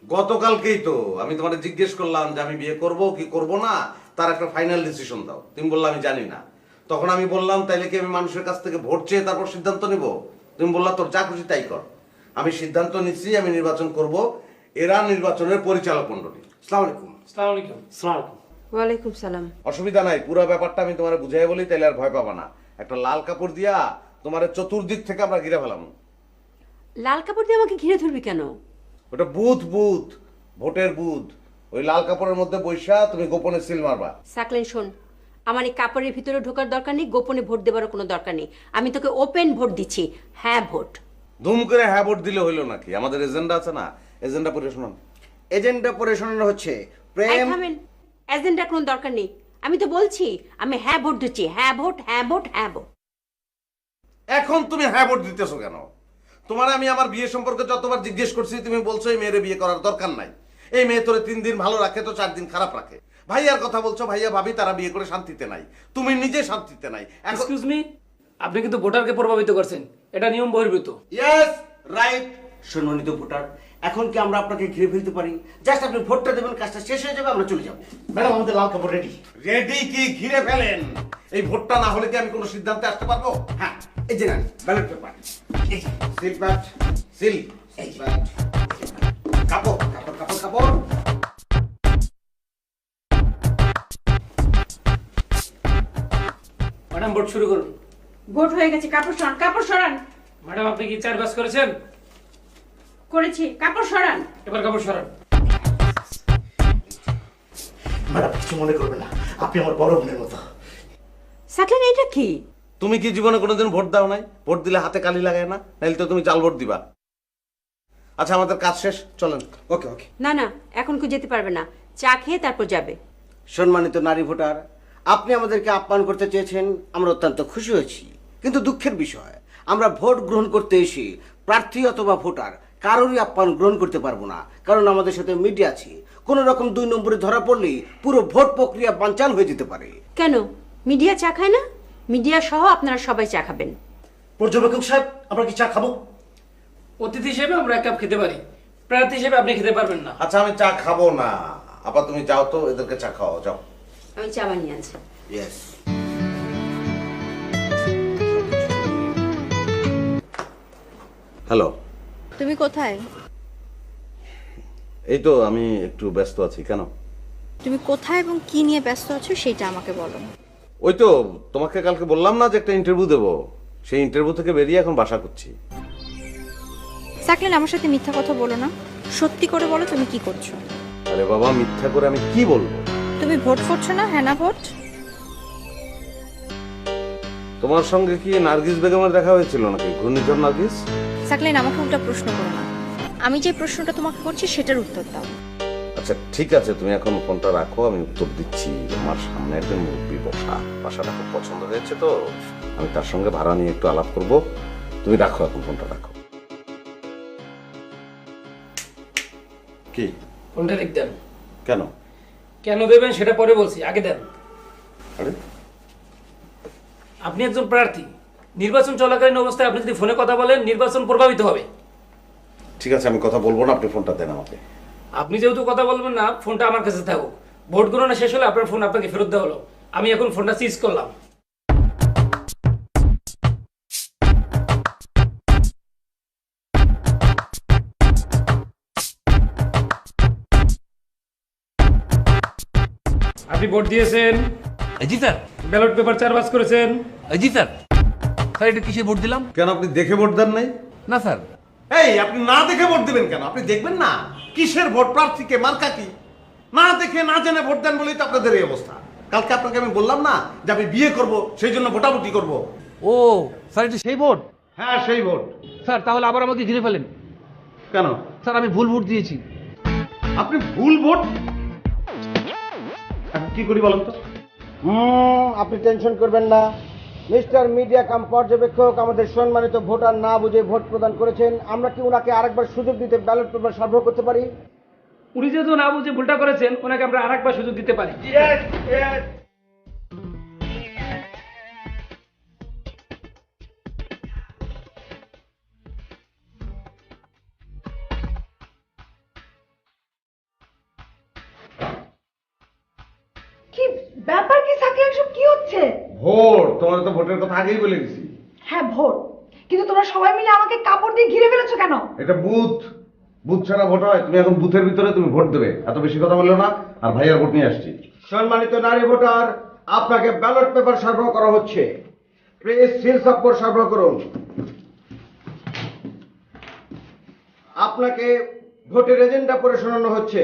S3: গতকালকেই তো আমি তোমাকে জিজ্ঞেস করলাম যে আমি বিয়ে করব কি করব না, তার একটা ফাইনাল ডিসিশন দাও। তুমি বললা আমি জানি না। তখন আমি বললাম তাইলে কি আমি মানুষের কাছ থেকে ভোট চেয়ে তারপর সিদ্ধান্ত নিব? তুমি বললা তোর যা খুশি তাই কর। আমি সিদ্ধান্ত নিচ্ছি আমি নির্বাচন করব। এরা নির্বাচনের পরিচালক মণ্ডলী।
S6: আসসালামু আলাইকুম।
S9: আসসালামু আলাইকুম।
S6: আসসালামু আলাইকুম।
S5: ওয়ালাইকুম সালাম।
S3: অসুবিধা নাই, পুরো ব্যাপারটা আমি তোমার বুঝাই বলি, তাইলে আর ভয় পাবা না। একটা লাল কাপড় দিয়া তোমার চতুর্দিক থেকে আমরা ঘিরে ফেলাম।
S5: লাল কাপড় দিয়ে আমাকে ঘিরে ধরবি কেন?
S3: ওটা বুথ, বুথ ভোটের বুথ। ওই লাল কাপড়ের মধ্যে বৈশা তুমি গোপনে সিল মারবা।
S5: সাকলেন শোন, আমার এই কাপড়ের ভিতরে ঢোকার দরকার নেই, গোপনে ভোট দেওয়ারও কোনো দরকার নেই। আমি তোকে ওপেন ভোট দিচ্ছি, হ্যাঁ ভোট।
S3: ধুম করে হ্যাঁ ভোট দিলে হইলো নাকি? আমাদের এজেন্ডা আছে না, এজেন্ডা পড়ে শোনান।
S6: এজেন্ডা পড়ে শোনানো হচ্ছে
S5: এই
S6: প্রেম।
S5: থামেন, এজেন্ডার কোনো দরকার নেই। আমি তো বলছি আমি হ্যাঁ ভোট দিচ্ছি, হ্যাঁ ভোট, হ্যাঁ ভোট, হ্যাঁ ভোট।
S3: এখন তুমি হ্যাঁ ভোট দিতেছো কেন? তোমার আমি আমার বিয়ে সম্পর্কে যতবার জিজ্ঞেস করছি তুমি বলছো এই মেয়ের বিয়ে করার দরকার নাই। এই মেয়ে তোরে 3 দিন ভালো রাখে তো 4 দিন খারাপ রাখে। ভাইয়ার কথা বলছো, ভাইয়া ভাবি তারা বিয়ে করে শান্তিতে নাই, তুমি নিজে শান্তিতে নাই। এখন
S9: এক্সকিউজ মি, আপনি কিন্তু ভোটারকে প্রভাবিত করছেন, এটা নিয়ম বহির্ভূত।
S3: Yes right.
S6: সম্মানিত ভোটার, এখন কি আমরা আপনাকে ঘিরে ফেলতে পারি? জাস্ট আপনি ভোটটা দেবেন, কাজটা শেষ হয়ে যাবে, আমরা চলে যাব।
S7: ম্যাডাম আমাদের লাল কাপড় রেডি।
S3: রেডি কি? ঘিরে ফেলেন। এই ভোটটা না হলে কি আমি কোনো সিদ্ধান্তে আসতে পারবো?
S6: হ্যাঁ, এই যে নেন ব্যালট পেপার।
S3: সিল প্যাট, সিল,
S6: এই যে।
S3: প্যাট, কাপড়, কাপড়, কাপড়, কাপড়।
S9: ম্যাডাম ভোট শুরু করুন।
S5: ভোট হয়ে গেছে, কাপড় সরান, কাপড় সরান।
S9: ম্যাডাম আপনি কি 4 বাস করেছেন?
S5: করেছি, কাপড় সরান।
S9: এবার কাপড় সরান।
S7: ম্যাডাম কিছু মনে করবে না, আপনি আমার বড় বোনের মতো।
S5: সাকলেন এটা কি?
S3: তুমি কি জীবনে কোনোদিন ভোট দাও নাই? ভোট দিলে হাতে কালি লাগায় না, নাইলে তো তুমি জাল ভোট দিবা। আচ্ছা আমাদের কাজ শেষ, চলেন।
S6: ওকে ওকে।
S5: না না, এখন কেউ যেতে পারবে না, চা খেয়ে তারপর যাবে।
S6: সম্মানিত নারী ভোটার, আপনি আমাদেরকে আপ্যায়ন করতে চেয়েছেন, আমরা অত্যন্ত খুশি হয়েছি। কিন্তু দুঃখের বিষয়, আমরা ভোট গ্রহণ করতে এসে প্রার্থী অথবা ভোটার কারোরই আপ্যায়ন গ্রহণ করতে পারবো না, কারণ আমাদের সাথে মিডিয়া আছে। কোন রকম 2 নম্বরে ধরা পড়লে পুরো ভোট প্রক্রিয়া বানচাল হয়ে যেতে পারে।
S5: কেন মিডিয়া চা খায় না? মিডিয়া সহ আপনারা সবাই চা খাবেন।
S7: পর্যবেক্ষক সাহেব, আমরা কি চা খাবো?
S9: অতিথি হিসেবে আমরা 1 কাপ খেতে পারি, প্রার্থী হিসেবে আপনি খেতে পারবেন না।
S3: আচ্ছা আমি চা খাবো না। আপা তুমি যাও তো, এদেরকে চা খাওয়াও, যাও।
S5: আমি চা বানিয়ে আনছি।
S6: ইয়েস।
S3: হ্যালো।
S4: তুমি কোথায়?
S3: এই তো আমি একটু ব্যস্ত আছি। কেন?
S4: তুমি কোথায় এবং কি নিয়ে ব্যস্ত আছো সেটা আমাকে বলো।
S3: ওই তো তোমাকে কালকে বললাম না যে একটা ইন্টারভিউ দেবো, সেই ইন্টারভিউ থেকে বেরিয়ে এখন বাসা করছি।
S4: সাকলেন আমার সাথে মিথ্যা কথা বলো না, সত্যি করে বলো তুমি কি করছো।
S3: আরে বাবা মিথ্যা করে আমি কি বলবো?
S4: তুমি ভোট করছো না? হ্যাঁ না ভোট?
S3: তোমার সঙ্গে কি নার্গিস বেগমের দেখা হয়েছিল নাকি? ঘূর্ণিঝড় নার্গিস?
S4: সাকলেন আমাকে উল্টা প্রশ্ন করো না, আমি যে প্রশ্নটা তোমাকে করছি সেটার উত্তর দাও।
S3: আচ্ছা ঠিক আছে, তুমি এখন ফোনটা রাখো, আমি উত্তর দিচ্ছি। আমার সামনে একজন মুরব্বী বসা, বাসাটা খুব পছন্দ হয়েছে তো আমি তার সঙ্গে ভাড়া নিয়ে একটু আলাপ করব। তুমি রাখো এখন ফোনটা, রাখো। কি?
S9: ফোনটা রেখে দেন।
S3: কেন?
S9: কেন দেবেন সেটা পরে বলছি, আগে দেন।
S3: আরে
S9: আপনি একজন প্রার্থী, নির্বাচন চলাকালীন অবস্থায় আপনি যদি ফোনে কথা বলেন নির্বাচন প্রভাবিত হবে।
S3: ঠিক আছে আমি কথা বলবো না, আপনি ফোনটা দেন আমাকে।
S9: আপনি যেহেতু কথা বলবেন না, ফোনটা আমার কাছে থাকুক। ভোট গণনা শেষ হলে আপনার ফোন আপনাকে ফেরত দেওয়া হলো। আমি এখন ফোনটা সিজ করলাম। আপনি ভোট দিয়েছেন?
S8: জি স্যার।
S9: ব্যালট পেপার 4 বাস করেছেন?
S8: জি স্যার। স্যার এটা কিসের ভোট দিলাম?
S3: কেন আপনি দেখে ভোট দেন নাই?
S8: না স্যার।
S3: এই আপনি না দেখে ভোট দিবেন কেন? আপনি দেখবেন না কিসের ভোট, প্রার্থীকে, মার্কা কি? না দেখে না জেনে ভোট দেন বলেই তো আপনাদের এই অবস্থা। কালকে আপনাকে আমি বললাম না যে আমি বিয়ে করব, সেই জন্য ভোটাভুটি করব।
S8: ও স্যার এটা সেই ভোট?
S3: হ্যাঁ সেই ভোট।
S9: স্যার তাহলে আবার আমাকে ঘিরে ফেলেন।
S3: কেন?
S7: স্যার আমি ভুল ভোট দিয়েছি।
S3: আপনি ভুল ভোট? এখন কি করি বলেন তো?
S6: আপনি টেনশন করবেন না মিস্টার মিডিয়া কাম পর্যবেক্ষক, আমাদের সম্মানিত ভোটার না বুঝে ভোট প্রদান করেছেন, আমরা কি ওনাকে আরেকবার সুযোগ দিতে ব্যালট পেপার সরবরাহ করতে পারি?
S9: উনি যেহেতু না বুঝে ভুলটা করেছেন, ওনাকে আমরা আরেকবার সুযোগ দিতে পারি।
S1: কি ব্যাপার কি সাকিব, সব কি হচ্ছে?
S3: ভোট, তোমার তো ভোটের কথা আগেই বলে দিছি।
S1: হ্যাঁ ভোট, কিন্তু তোমরা সবাই মিলে আমাকে কাপড় দিয়ে ঘিরে ফেলেছো কেন?
S3: এটা বুথ, বুথ ছাড়া ভোট হয়? তুমি এখন বুথের ভিতরে তুমি ভোট দেবে, এত বেশি কথা বললো না। আর ভাইয়ার ভোট নিয়ে আসছি।
S6: সম্মানিত নারী ভোটার, আপনাকে ব্যালট পেপার সরবরাহ করা হচ্ছে। প্রেস সিল সাপোর্ট সরবরাহ করুন। আপনাকে ভোটের এজেন্ডা পড়ে শোনানো হচ্ছে।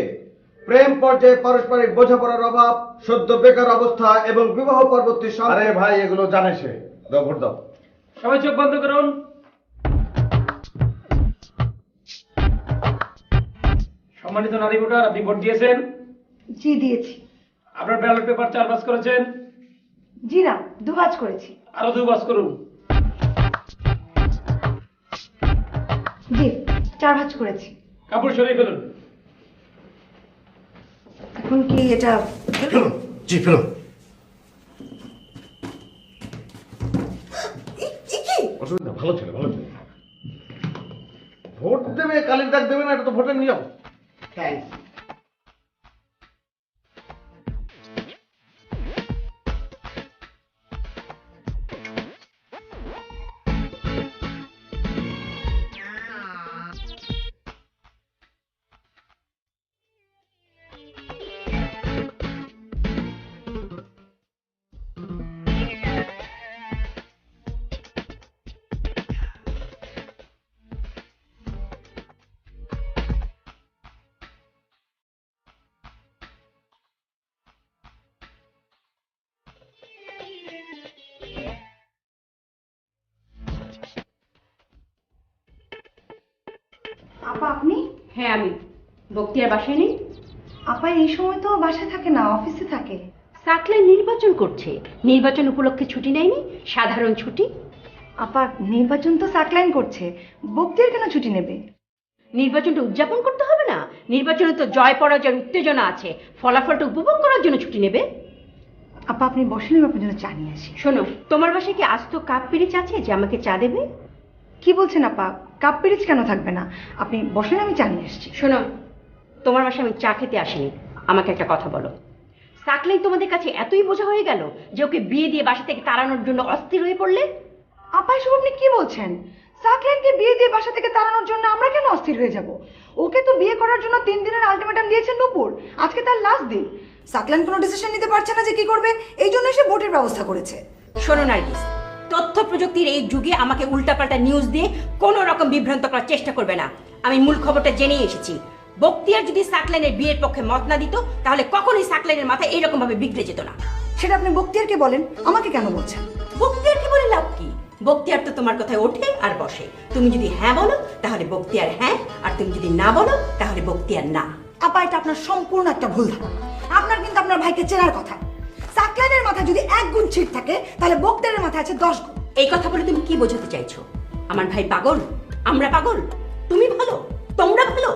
S6: প্রেম পর্যায়ে পারস্পরিক বোঝাপড়ার অভাব, সদ্য বেকার অবস্থা এবং বিবাহ পরবর্তী
S3: আরে ভাই, এগুলো জানে সে। দাও ভোট দাও।
S9: সবাই চোখ বন্ধ করুন। সম্মানিত নারী ভোটার, আপনি ভোট দিয়েছেন?
S1: জি দিয়েছি।
S9: আপনার ব্যালট পেপার 4 ভাঁজ করেছেন?
S1: জি না, 2 ভাঁজ করেছি।
S9: আরো 2 ভাঁজ করুন।
S1: জি 4 ভাঁজ করেছি।
S9: কাপড় সরিয়ে ফেলুন।
S1: এখন কি এটা
S2: ফেলুন, জি ফেলুন।
S3: অসুবিধা, ভালো ছেলে, ভালো ছেলে। ভোট দেবে, কালির দাগ দেবে না, এটা তো ভোটের নিয়ম।
S6: থ্যাঙ্কস।
S1: আপা আপনি?
S5: হ্যাঁ আমি। বক্তিয়ার বাসায় নেই?
S1: আপা এই সময় তো বাসায় থাকে না, অফিসে থাকে।
S5: সাকলাই নির্বাচন করছে, নির্বাচন উপলক্ষে ছুটি নেয়নি, সাধারণ ছুটি।
S1: আপা নির্বাচন তো সাকলাইন করছে, বক্তিয়ার কেন ছুটি নেবে?
S5: নির্বাচনটা উদযাপন করতে হবে না? নির্বাচনে তো জয় পরাজয়ের উত্তেজনা আছে, ফলাফলটা উপভোগ করার জন্য ছুটি নেবে।
S1: আপা আপনি বসেন, আমি আপনার জন্য চা নিয়ে আসি।
S5: শোনো, তোমার বাসায় কি আস্ত কাপ পিরিচ আছে যে আমাকে চা দেবে?
S1: কি বলছেন আপা, কাপ পিরিচ কেন থাকবে না? আপনি বসেন, আমি চা নিয়ে আসছি।
S5: শোনো, তোমার বাসায় আমি চা খেতে আসিনি, আমাকে একটা কথা বলো। সাকলাই তোমাদের কাছে এতই বোঝা হয়ে গেল যে ওকে বিয়ে দিয়ে বাসা থেকে তাড়ানোর জন্য অস্থির হয়ে পড়লে?
S1: আপা এসব আপনি কি বলছেন? সাকলাইনকে বিয়ে দিয়ে বাসা থেকে তাড়ানোর জন্য আমরা কেন অস্থির হয়ে যাব? ওকে তো বিয়ে করার জন্য 3 দিনের আলটিমেটাম দিয়েছেন নূপুর, আজকে তার লাস্ট দিন। সাকলাইন কোনো ডিসিশন নিতে পারছে না যে কি করবে, এই জন্য সে ভোটের ব্যবস্থা করেছে।
S5: শোনো নার্গিস, তথ্য প্রযুক্তির এই যুগে আমাকে উল্টাপাল্টা নিউজ দিয়ে কোনো রকম বিভ্রান্ত করার চেষ্টা করবে না। আমি মূল খবরটা জেনেই এসেছি। বক্তিয়ার যদি সাকলাইনের বিয়ের পক্ষে মত না দিত, তাহলে কখনোই সাকলাইনের মাথায় এইরকম ভাবে বিগড়ে যেত না।
S1: সেটা আপনি বক্তিয়ারকে বলেন, আমাকে কেন বলছেন?
S5: বক্তিয়ারকে বলে লাভ কি? বক্তিয়ার তো তোমার কথায় ওঠে আর বসে। তুমি যদি হ্যাঁ বলো তাহলে বক্তিয়ার হ্যাঁ, আর তুমি যদি না বলো তাহলে বক্তিয়ার না।
S1: আপা এটা আপনার সম্পূর্ণ একটা ভুল ধারণা। আপনার কিন্তু আপনার ভাইকে চেনার কথা। সাকলাইনের মাথায় যদি 1 গুণ ছিট থাকে, তাহলে বক্তিয়ারের মাথায় আছে 10 গুণ।
S5: এই কথা বলে তুমি কি বোঝাতে চাইছো? আমার ভাই পাগল, আমরা পাগল, তুমি ভালো, তোমরা ভালো?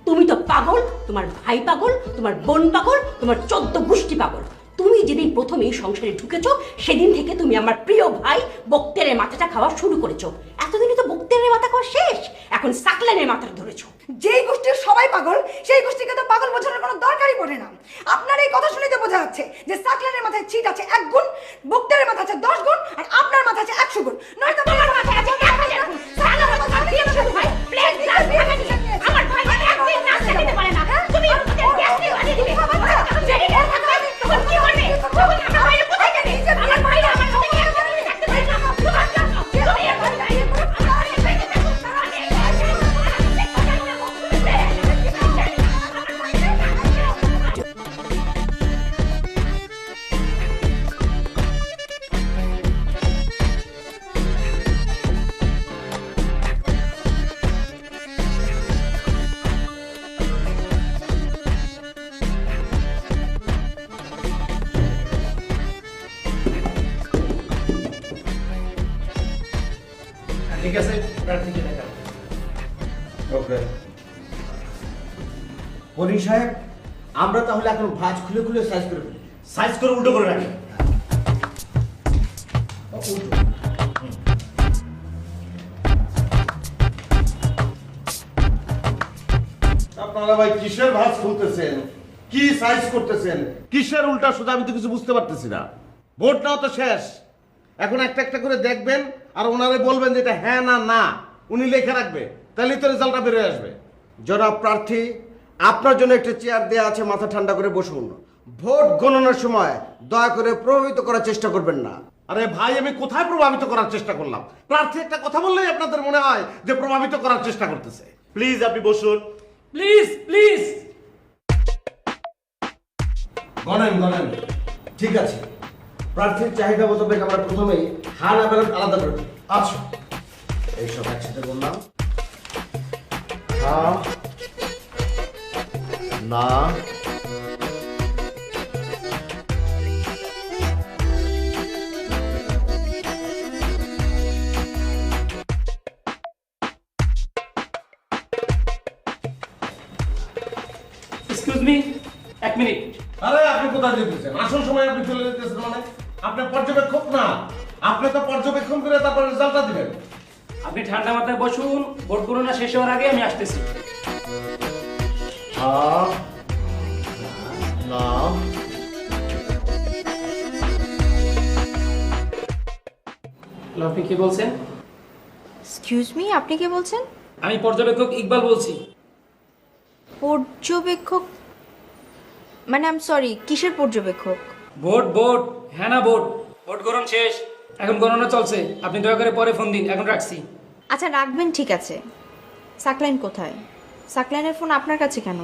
S5: তুমি তো পাগল, তোমার ভাই পাগল, তোমার বোন পাগল, তোমার 14 গোষ্ঠী পাগল। তুমি যেদিন প্রথম এই সংসারে ঢুকেছো, সেদিন থেকে তুমি আমার প্রিয় ভাই বক্তিয়ারের মাথাটা খাওয়া শুরু করেছো। এতদিনে তো বক্তিয়ারের মাথা খাওয়া শেষ, এখন সাকলাইনের মাথাটা ধরেছো।
S1: যেই গোষ্ঠীর সবাই পাগল, সেই গোষ্ঠীকে তো পাগল বোঝানোর কোনো দরকারই পড়ে না। আপনার এই কথা শুনে তো বোঝা যাচ্ছে যে সাকলাইনের মাথায় ছিট আছে 1 গুণ, বক্তিয়ারের মাথায় আছে 10 গুণ, আর আপনার মাথায় আছে 100 গুণ। নয়তো
S5: তোমার মাথায় আছে 1000 গুণ। সাকলাইনের মাথায় আছে 100 গুণ। প্লিজ ক্লাস ভাঙানি। আমার ভাই একদিন না খেতে পারে না। তুমি আমাদের গ্যাস দিয়ে বানিয়ে দিবে। যদি গ্যাস থাকবে তখন কি হবে? তখন আমার ভাইয়ের কোথায় যাবে? আমার ভাইরা আমার সাথে গ্যাস দিয়ে থাকতে পারে না। তোমার জন্য তুমি এর মধ্যে
S9: ঠিক আছে প্রার্থীকে দেখান।
S6: ওকে পরি সাহেব, আমরা তাহলে এখন ভাঁজ খুলে খুলে সাইজ করে ফেলি।
S7: সাইজ করে উল্টো করে রাখেন।
S3: আপনারা ভাই কিসের ভাঁজ খুলতেছেন, কি সাইজ করতেছেন, কিসের উল্টা সোজা, আমি তো কিছু বুঝতে পারতেছি না। ভোট নাও তো শেষ, এখন একটা একটা করে দেখবেন আর ওনারে বলবেন যে এটা হ্যাঁ না না, উনি লেখা রাখবে, তাহলেই তো রেজাল্টটা বেরোয় আসবে।
S6: জনাব প্রার্থী, আপনার জন্য একটা চেয়ার দেওয়া আছে, মাথা ঠান্ডা করে বসুন। ভোট গণনার সময় দয়া করে প্রভাবিত করার চেষ্টা করবেন না।
S3: আরে ভাই, আমি কোথায় প্রভাবিত করার চেষ্টা করলাম? প্রার্থী একটা কথা বললেই আপনাদের মনে হয় যে প্রভাবিত করার চেষ্টা করতেছে।
S7: প্লিজ আপনি বসুন।
S9: Please please.
S3: গণেন গণেন।
S6: ঠিক আছে, প্রার্থীর চাহিদা মোতাবেক আমরা প্রথমেই হা না ব্যালট আলাদা করে দিই।
S3: আচ্ছা,
S6: এইসব একসাথে বললাম। হ্যাঁ
S7: না
S9: এক্সকিউজ মি, এক মিনিট।
S3: আরে আপনি কোথায় যেতেছেন? আসল সময় আপনি চলে যেতেছেন মানে? আপনি পর্যবেক্ষক না, আপনি তো পর্যবেক্ষণ করে তারপর রেজাল্টটা দিবেন।
S9: আপনি ঠান্ডা মাথায় বসুন, ভোট গণনা শেষ হওয়ার আগে আমি আসতেছি।
S7: না
S9: হ্যালো, আপনি কি বলছেন?
S4: এক্সকিউজ মি, আপনি কে বলছেন?
S9: আমি পর্যবেক্ষক ইকবাল বলছি।
S4: পর্যবেক্ষক মানে আই এম সরি, কিসের পর্যবেক্ষক?
S9: ভোট ভোট, হ্যাঁ না ভোট। ভোট গ্রহণ শেষ, এখন গণনা চলছে। আপনি দয়া করে পরে ফোন দিন, এখন রাখছি।
S4: আচ্ছা রাখবেন, ঠিক আছে। সাকলাইন কোথায়? সাকলাইনের ফোন আপনার কাছে কেন?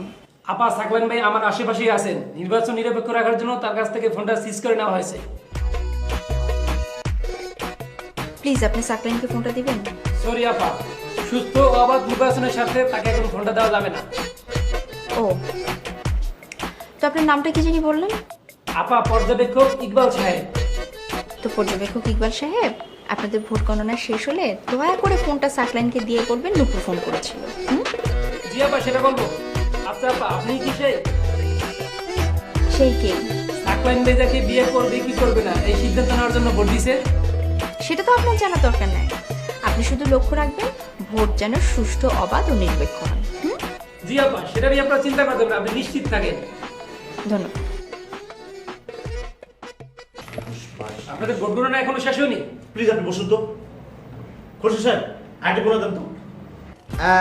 S9: আপা, সাকলান ভাই আমার আশেপাশেই আছেন। নির্বাচন নিরপেক্ষ রাখার জন্য তার কাছ থেকে ফোনটা সিজ করে নেওয়া হয়েছে।
S4: প্লিজ আপনি সাকলাইনকে ফোনটা দিবেন।
S9: সরি আপা, সুস্থ ও অবাধ নির্বাচনের সাথে তাকে এখন ফোনটা দেওয়া যাবে না।
S4: ও, তো আপনার নামটা কি জানি বললেন?
S9: আপা, পর্যবেক্ষক ইকবাল সাহেব।
S4: তো পর্যবেক্ষক ইকবাল সাহেব, আপনাদের ভোট গণনা শেষ হলে দয়া করে ফোনটা সাকলাইনকে দিয়ে বলবেন নুপুর ফোন করেছিল।
S9: জি আপা, সেটা বলবো। আচ্ছা আপা, আপনি কি
S4: সেই কে?
S9: সাকলাইন বেজাকে বিয়ে করবে কি করবে না এই সিদ্ধান্ত নেওয়ার জন্য ভোট দিছে?
S4: সেটা তো আপনার জানা দরকার নাই। আপনি শুধু লক্ষ্য রাখবেন ভোট যেন সুষ্ঠু, অবাধ ও নিরপেক্ষ হয়।
S9: জি আপা, সেটা নিয়ে আপনারা চিন্তা করতে হবে, আপনি নিশ্চিত থাকেন।
S4: ধন্যবাদ।
S9: আপনাদের ভোট গণনা এখনো শেষ হয়নি।
S7: প্লিজ আপনি বসুন তো। খুশি সাহেব, আইডি বলে দেন তো।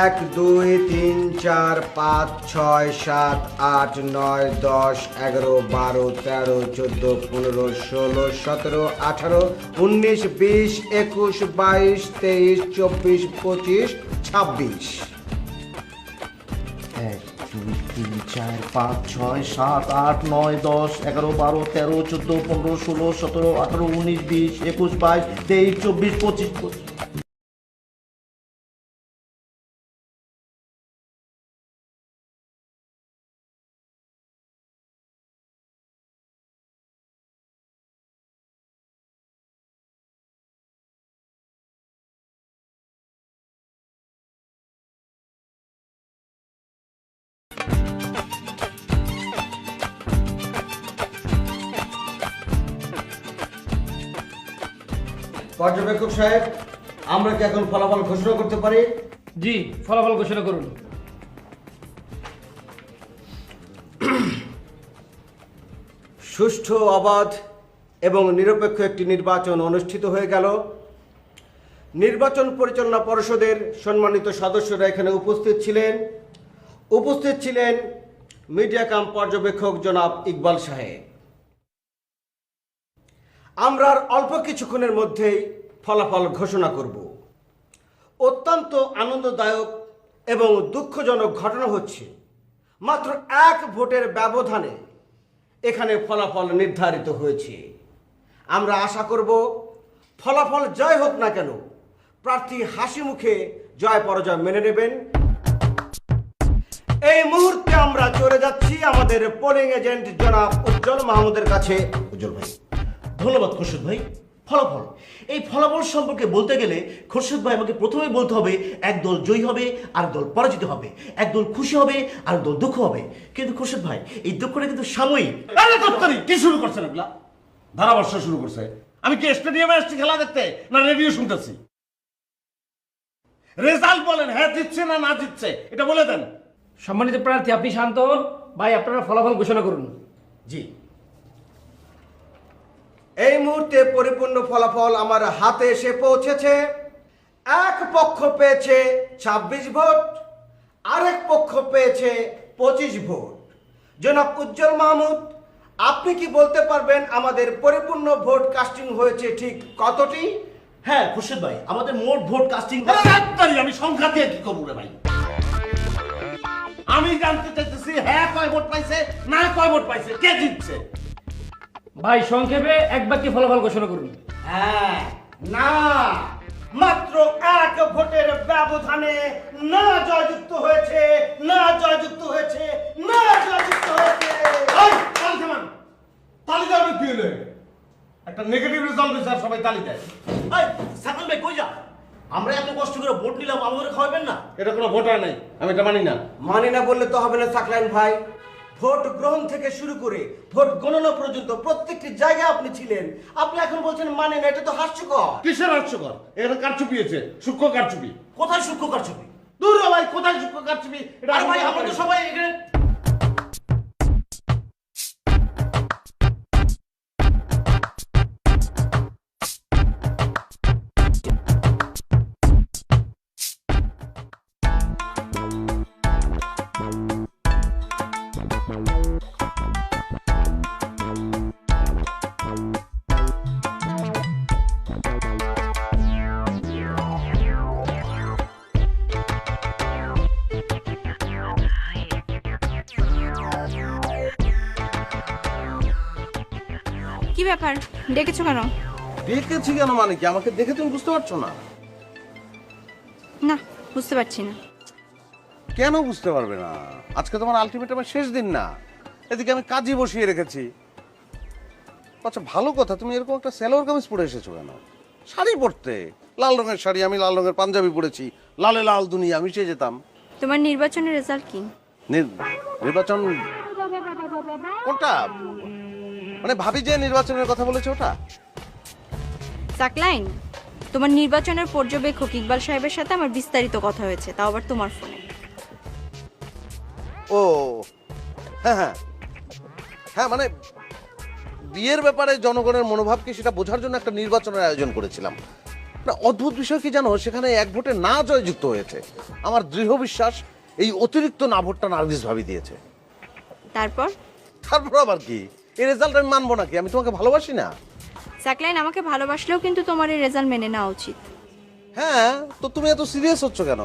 S6: 1 2 3 4 5 6 7 8 9 10 11 12 13 14 15 16 17 18 19 20 21 22 23 24 25 26।
S7: 1 2 3 4 5 6 7 8 9 10 11 12 13 14 15 16 17 18 19 20 21 22 23 24 25।
S6: পর্যবেক্ষক সাহেব, আমরা কি এখন ফলাফল ঘোষণা করতে পারি?
S9: জি, ফলাফল ঘোষণা করুন।
S6: সুষ্ঠু, অবাধ এবং নিরপেক্ষ একটি নির্বাচন অনুষ্ঠিত হয়ে গেল। নির্বাচন পরিচালনা পরিষদের সম্মানিত সদস্যরা এখানে উপস্থিত ছিলেন মিডিয়া কাম পর্যবেক্ষক জনাব ইকবাল সাহেব। আমরা আর অল্প কিছুক্ষণের মধ্যেই ফলাফল ঘোষণা করব। অত্যন্ত আনন্দদায়ক এবং দুঃখজনক ঘটনা হচ্ছে, মাত্র 1 ভোটের ব্যবধানে এখানে ফলাফল নির্ধারিত হয়েছে। আমরা আশা করব ফলাফল জয় হোক না কেন, প্রার্থী হাসি মুখে জয় পরাজয় মেনে নেবেন। এই মুহূর্তে আমরা চলে যাচ্ছি আমাদের পোলিং এজেন্ট জনাব উজ্জ্বল মাহমুদের কাছে। উজ্জ্বল ভাই।
S7: ধন্যবাদ খুরশিদ ভাই। ফলাফল। এই ফলাফল সম্পর্কে বলতে গেলে খোরশেদ ভাই আমাকে প্রথমে বলতে হবে এক দল জয়ী হবে আর দল পরাজিত হবে, এক দল খুশি হবে আর দল দুঃখ হবে। কিন্তু খোরশেদ ভাই এই দুঃখটা কিন্তু সাময়িক।
S3: আরে দত্তরি কি শুরু করছেন এগুলা? ধারাবর্ষ শুরু করছে। আমি কি স্টেডিয়ামে আসছি খেলা দেখতে না রেডিও শুনতেছি? রেজাল্ট বলেন, হ্যাঁ জিতছে না না জিতছে এটা বলে দেন।
S9: সম্মানিত প্রার্থী, আপনি শান্ত হন। ভাই, আপনারা ফলাফল ঘোষণা করুন।
S7: জি,
S6: এই মুহূর্তে পরিপূর্ণ ফলাফল আমার হাতে এসে পৌঁছেছে। এক পক্ষ পেয়েছে 26 ভোট, আরেক পক্ষ পেয়েছে 25 ভোট। জনাব উজ্জ্বল মাহমুদ, আপনি কি বলতে পারবেন আমাদের পরিপূর্ণ ভোট কাস্টিং হয়েছে ঠিক কতটি?
S7: হ্যাঁ খোরশেদ ভাই, আমাদের মোট ভোট কাস্টিং।
S3: আমি সংখ্যা দিয়ে কি করবো রে ভাই? আমি জানতে চাইতেছি হ্যাঁ কয় ভোট পাইছে না কয় ভোট পাইছে, কে জিতছে?
S9: ভাই, সংক্ষেপে এক বাক্যে ফলাফল ঘোষণা করুন।
S6: হ্যাঁ না, মাত্র এক ভোটের ব্যবধানে না জয়যুক্ত হয়েছে, না জয়যুক্ত হয়েছে, না জয়যুক্ত হয়েছে।
S3: তালি দেওয়া কি হলো? একটা নেগেটিভ রেজাল্ট হয়েছে আর সবাই তালি দেয়।
S7: সাকলান ভাই কই যা? আমরা এত কষ্ট করে ভোট নিলাম, আমাদের খাওয়াবেন না?
S3: এটা কোনো ভোট হয় নাই, আমি এটা মানি না।
S6: মানি না বললে তো হবে না সাকলাইন ভাই। ভোট গ্রহণ থেকে শুরু করে ভোট গণনা পর্যন্ত প্রত্যেকটি জায়গায় আপনি ছিলেন, আপনি এখন বলছেন মানে না, এটা তো হাস্যকর।
S3: কিসের হাস্যকর? এখানে কারচুপি হয়েছে, সূক্ষ্ম কারচুপি।
S7: কোথায় সূক্ষ্ম কারচুপি?
S3: দূর হ ভাই, কোথায় সূক্ষ্ম কারচুপি? এটা
S7: আরে ভাই, আমরা তো সবাই এখানে।
S4: কি ব্যাপার, ডেকেছো কেন?
S3: দেখেছি কেন মানে কি? আমাকে দেখে তুমি বুঝতে পারছো না?
S4: না, বুঝতে পারছি না।
S3: কেন বুঝতে পারবে না? আজকে তোমার আলটিমেটামের শেষ দিন না, এদিকে আমি কাজই বসিয়ে রেখেছি। আচ্ছা ভালো কথা, তুমি এরকম একটা সালোয়ার কামিজ পরে এসেছো কেন? শাড়ি পরতে, লাল রঙের শাড়ি, আমি লাল রঙের পাঞ্জাবি পরেছি, লালে লাল দুনিয়া মিশে যেতাম।
S4: তোমার নির্বাচনের রেজাল্ট কি?
S3: নির্বাচন কোনটা? মানে ভাবি যে নির্বাচনের কথা বলেছে ওটা?
S4: সাকলাইন, তোমার নির্বাচনের পর্যবেক্ষক ইকবাল সাহেবের সাথে আমার বিস্তারিত কথা হয়েছে, তাও আবার তোমার ফোনে।
S3: ও হ্যাঁ হ্যাঁ হ্যাঁ, মানে বিয়ের ব্যাপারে জনগণের মনোভাব কি সেটা বোঝার জন্য একটা নির্বাচনের আয়োজন করেছিলাম। না, অদ্ভুত বিষয় কি জানো, সেখানে এক ভোটে না জয়যুক্ত হয়েছে। আমার দৃঢ় বিশ্বাস এই অতিরিক্ত না ভোটটা নার্গিস ভাবি দিয়েছে।
S4: তারপর
S3: আবার কি? এই রেজাল্ট আমি মানবো নাকি? আমি তোমাকে ভালোবাসি না?
S4: সাকলাইন, আমাকে ভালোবাসলেও কিন্তু তোমার এই রেজাল্ট মেনে নেওয়া উচিত।
S3: হ্যাঁ, তো তুমি এত সিরিয়াস হচ্ছ কেন?